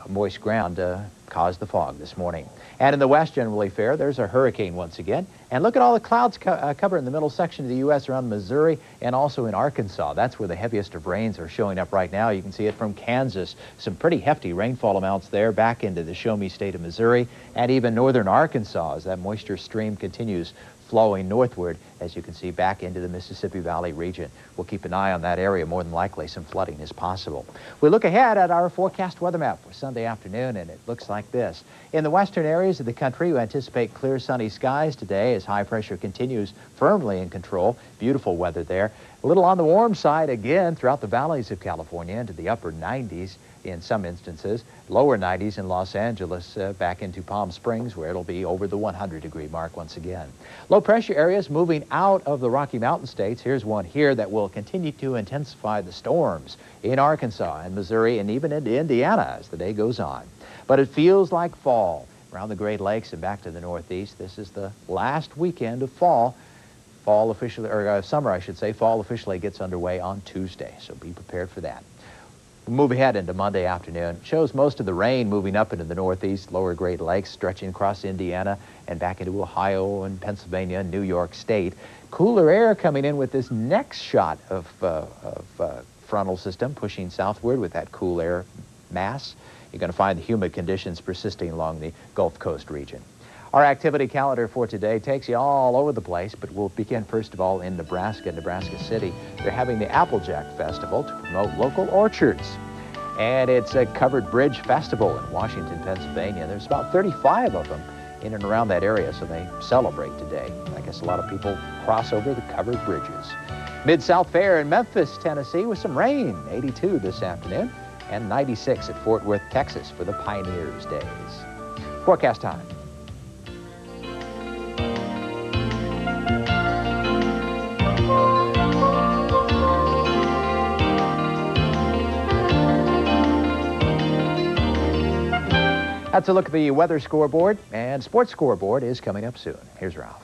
moist ground, caused the fog this morning. And in the west, generally fair. There's a hurricane once again. And look at all the clouds covering the middle section of the U.S. around Missouri and also in Arkansas. That's where the heaviest of rains are showing up right now. You can see it from Kansas. Some pretty hefty rainfall amounts there back into the Show-Me state of Missouri and even northern Arkansas as that moisture stream continues flowing northward, as you can see, back into the Mississippi Valley region. We'll keep an eye on that area. More than likely, some flooding is possible. We look ahead at our forecast weather map for Sunday afternoon, and it looks like this. In the western areas of the country, we anticipate clear, sunny skies today as high pressure continues firmly in control. Beautiful weather there. A little on the warm side again throughout the valleys of California into the upper 90s in some instances. Lower 90s in Los Angeles, back into Palm Springs, where it'll be over the 100-degree mark once again. Low pressure areas moving out of the Rocky Mountain states. Here's one here that will continue to intensify the storms in Arkansas and Missouri and even into Indiana as the day goes on. But it feels like fall around the Great Lakes and back to the northeast. This is the last weekend of fall. Fall officially, or summer, I should say. Fall officially gets underway on Tuesday, so be prepared for that. We'll move ahead into Monday afternoon. It shows most of the rain moving up into the northeast, lower Great Lakes, stretching across Indiana and back into Ohio and Pennsylvania and New York State. Cooler air coming in with this next shot of frontal system pushing southward with that cool air mass. You're going to find the humid conditions persisting along the Gulf Coast region. Our activity calendar for today takes you all over the place, but we'll begin first of all in Nebraska, Nebraska City. They're having the Applejack Festival to promote local orchards. And it's a Covered Bridge Festival in Washington, Pennsylvania. There's about 35 of them in and around that area, so they celebrate today. I guess a lot of people cross over the covered bridges. Mid-South Fair in Memphis, Tennessee with some rain, 82 this afternoon, and 96 at Fort Worth, Texas for the Pioneers Days. Forecast time. That's a look at the weather scoreboard, and sports scoreboard is coming up soon. Here's Ralph.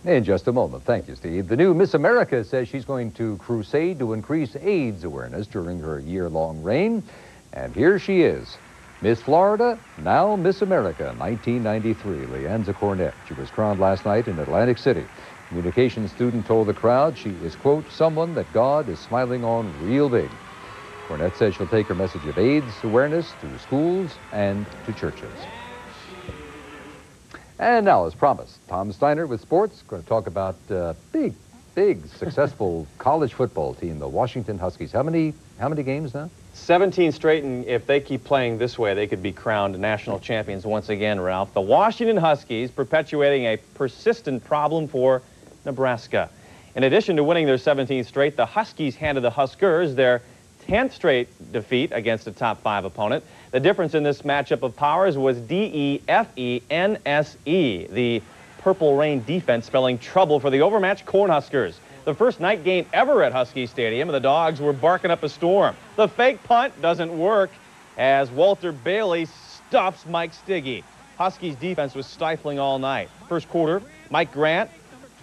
In just a moment. Thank you, Steve. The new Miss America says she's going to crusade to increase AIDS awareness during her year-long reign. And here she is, Miss Florida, now Miss America, 1993, Leanza Cornett. She was crowned last night in Atlantic City. Communications student told the crowd she is, quote, someone that God is smiling on real big. Cornett says she'll take her message of AIDS awareness to schools and to churches. And now, as promised, Tom Steiner with sports. Going to talk about big, successful college football team, the Washington Huskies. How many games now? 17 straight, and if they keep playing this way, they could be crowned national champions once again, Ralph. The Washington Huskies perpetuating a persistent problem for Nebraska. In addition to winning their 17th straight, the Huskies handed the Huskers their 10th straight defeat against a top-5 opponent. The difference in this matchup of powers was D-E-F-E-N-S-E, the Purple Rain defense spelling trouble for the overmatched Cornhuskers. The first night game ever at Husky Stadium, and the Dogs were barking up a storm. The fake punt doesn't work as Walter Bailey stuffs Mike Stiggy. Huskies defense was stifling all night. First quarter, Mike Grant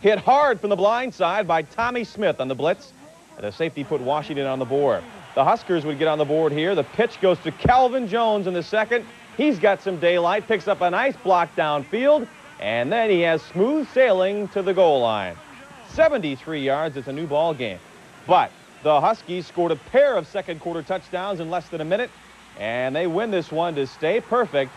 hit hard from the blind side by Tommy Smith on the blitz, and a safety put Washington on the board. The Huskers would get on the board here. The pitch goes to Calvin Jones in the second. He's got some daylight, picks up a nice block downfield, and then he has smooth sailing to the goal line. 73 yards, it's a new ball game. But the Huskies scored a pair of second quarter touchdowns in less than a minute, and they win this one to stay perfect,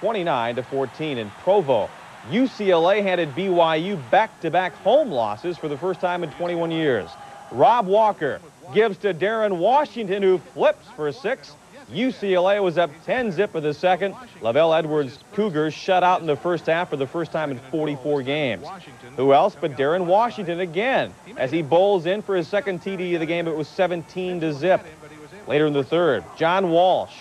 29-14 in Provo. UCLA handed BYU back-to-back home losses for the first time in 21 years. Rob Walker gives to Darren Washington, who flips for 6. UCLA was up 10-zip in the second. Lavelle Edwards Cougars shut out in the first half for the first time in 44 games. Who else but Darren Washington again, as he bowls in for his second TD of the game. It was 17-zip. Later in the third, John Walsh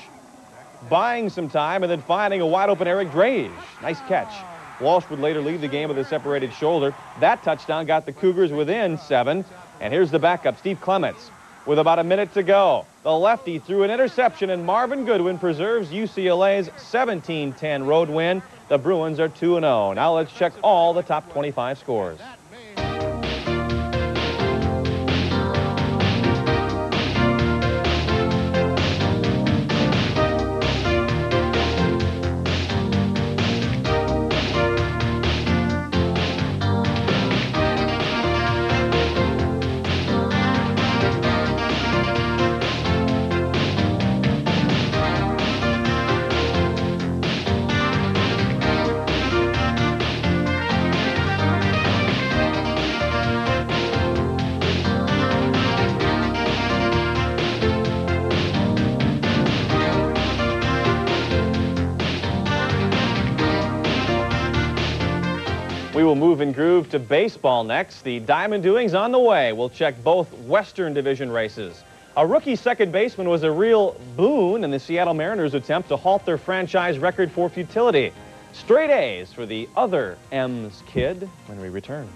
buying some time and then finding a wide-open Eric Drage. Nice catch. Walsh would later leave the game with a separated shoulder. That touchdown got the Cougars within 7. And here's the backup, Steve Clements. With about a minute to go, the lefty threw an interception, and Marvin Goodwin preserves UCLA's 17-10 road win. The Bruins are 2-0. Now let's check all the top 25 scores. We will move and groove to baseball next. The Diamond Doings on the way. We'll check both Western Division races. A rookie second baseman was a real boon in the Seattle Mariners' attempt to halt their franchise record for futility. Straight A's for the other M's kid when we return.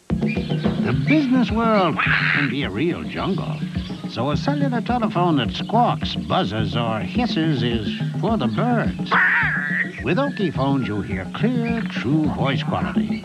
The business world can be a real jungle. So a cellular telephone that squawks, buzzes, or hisses is for the birds. With Oki phones, you'll hear clear, true voice quality.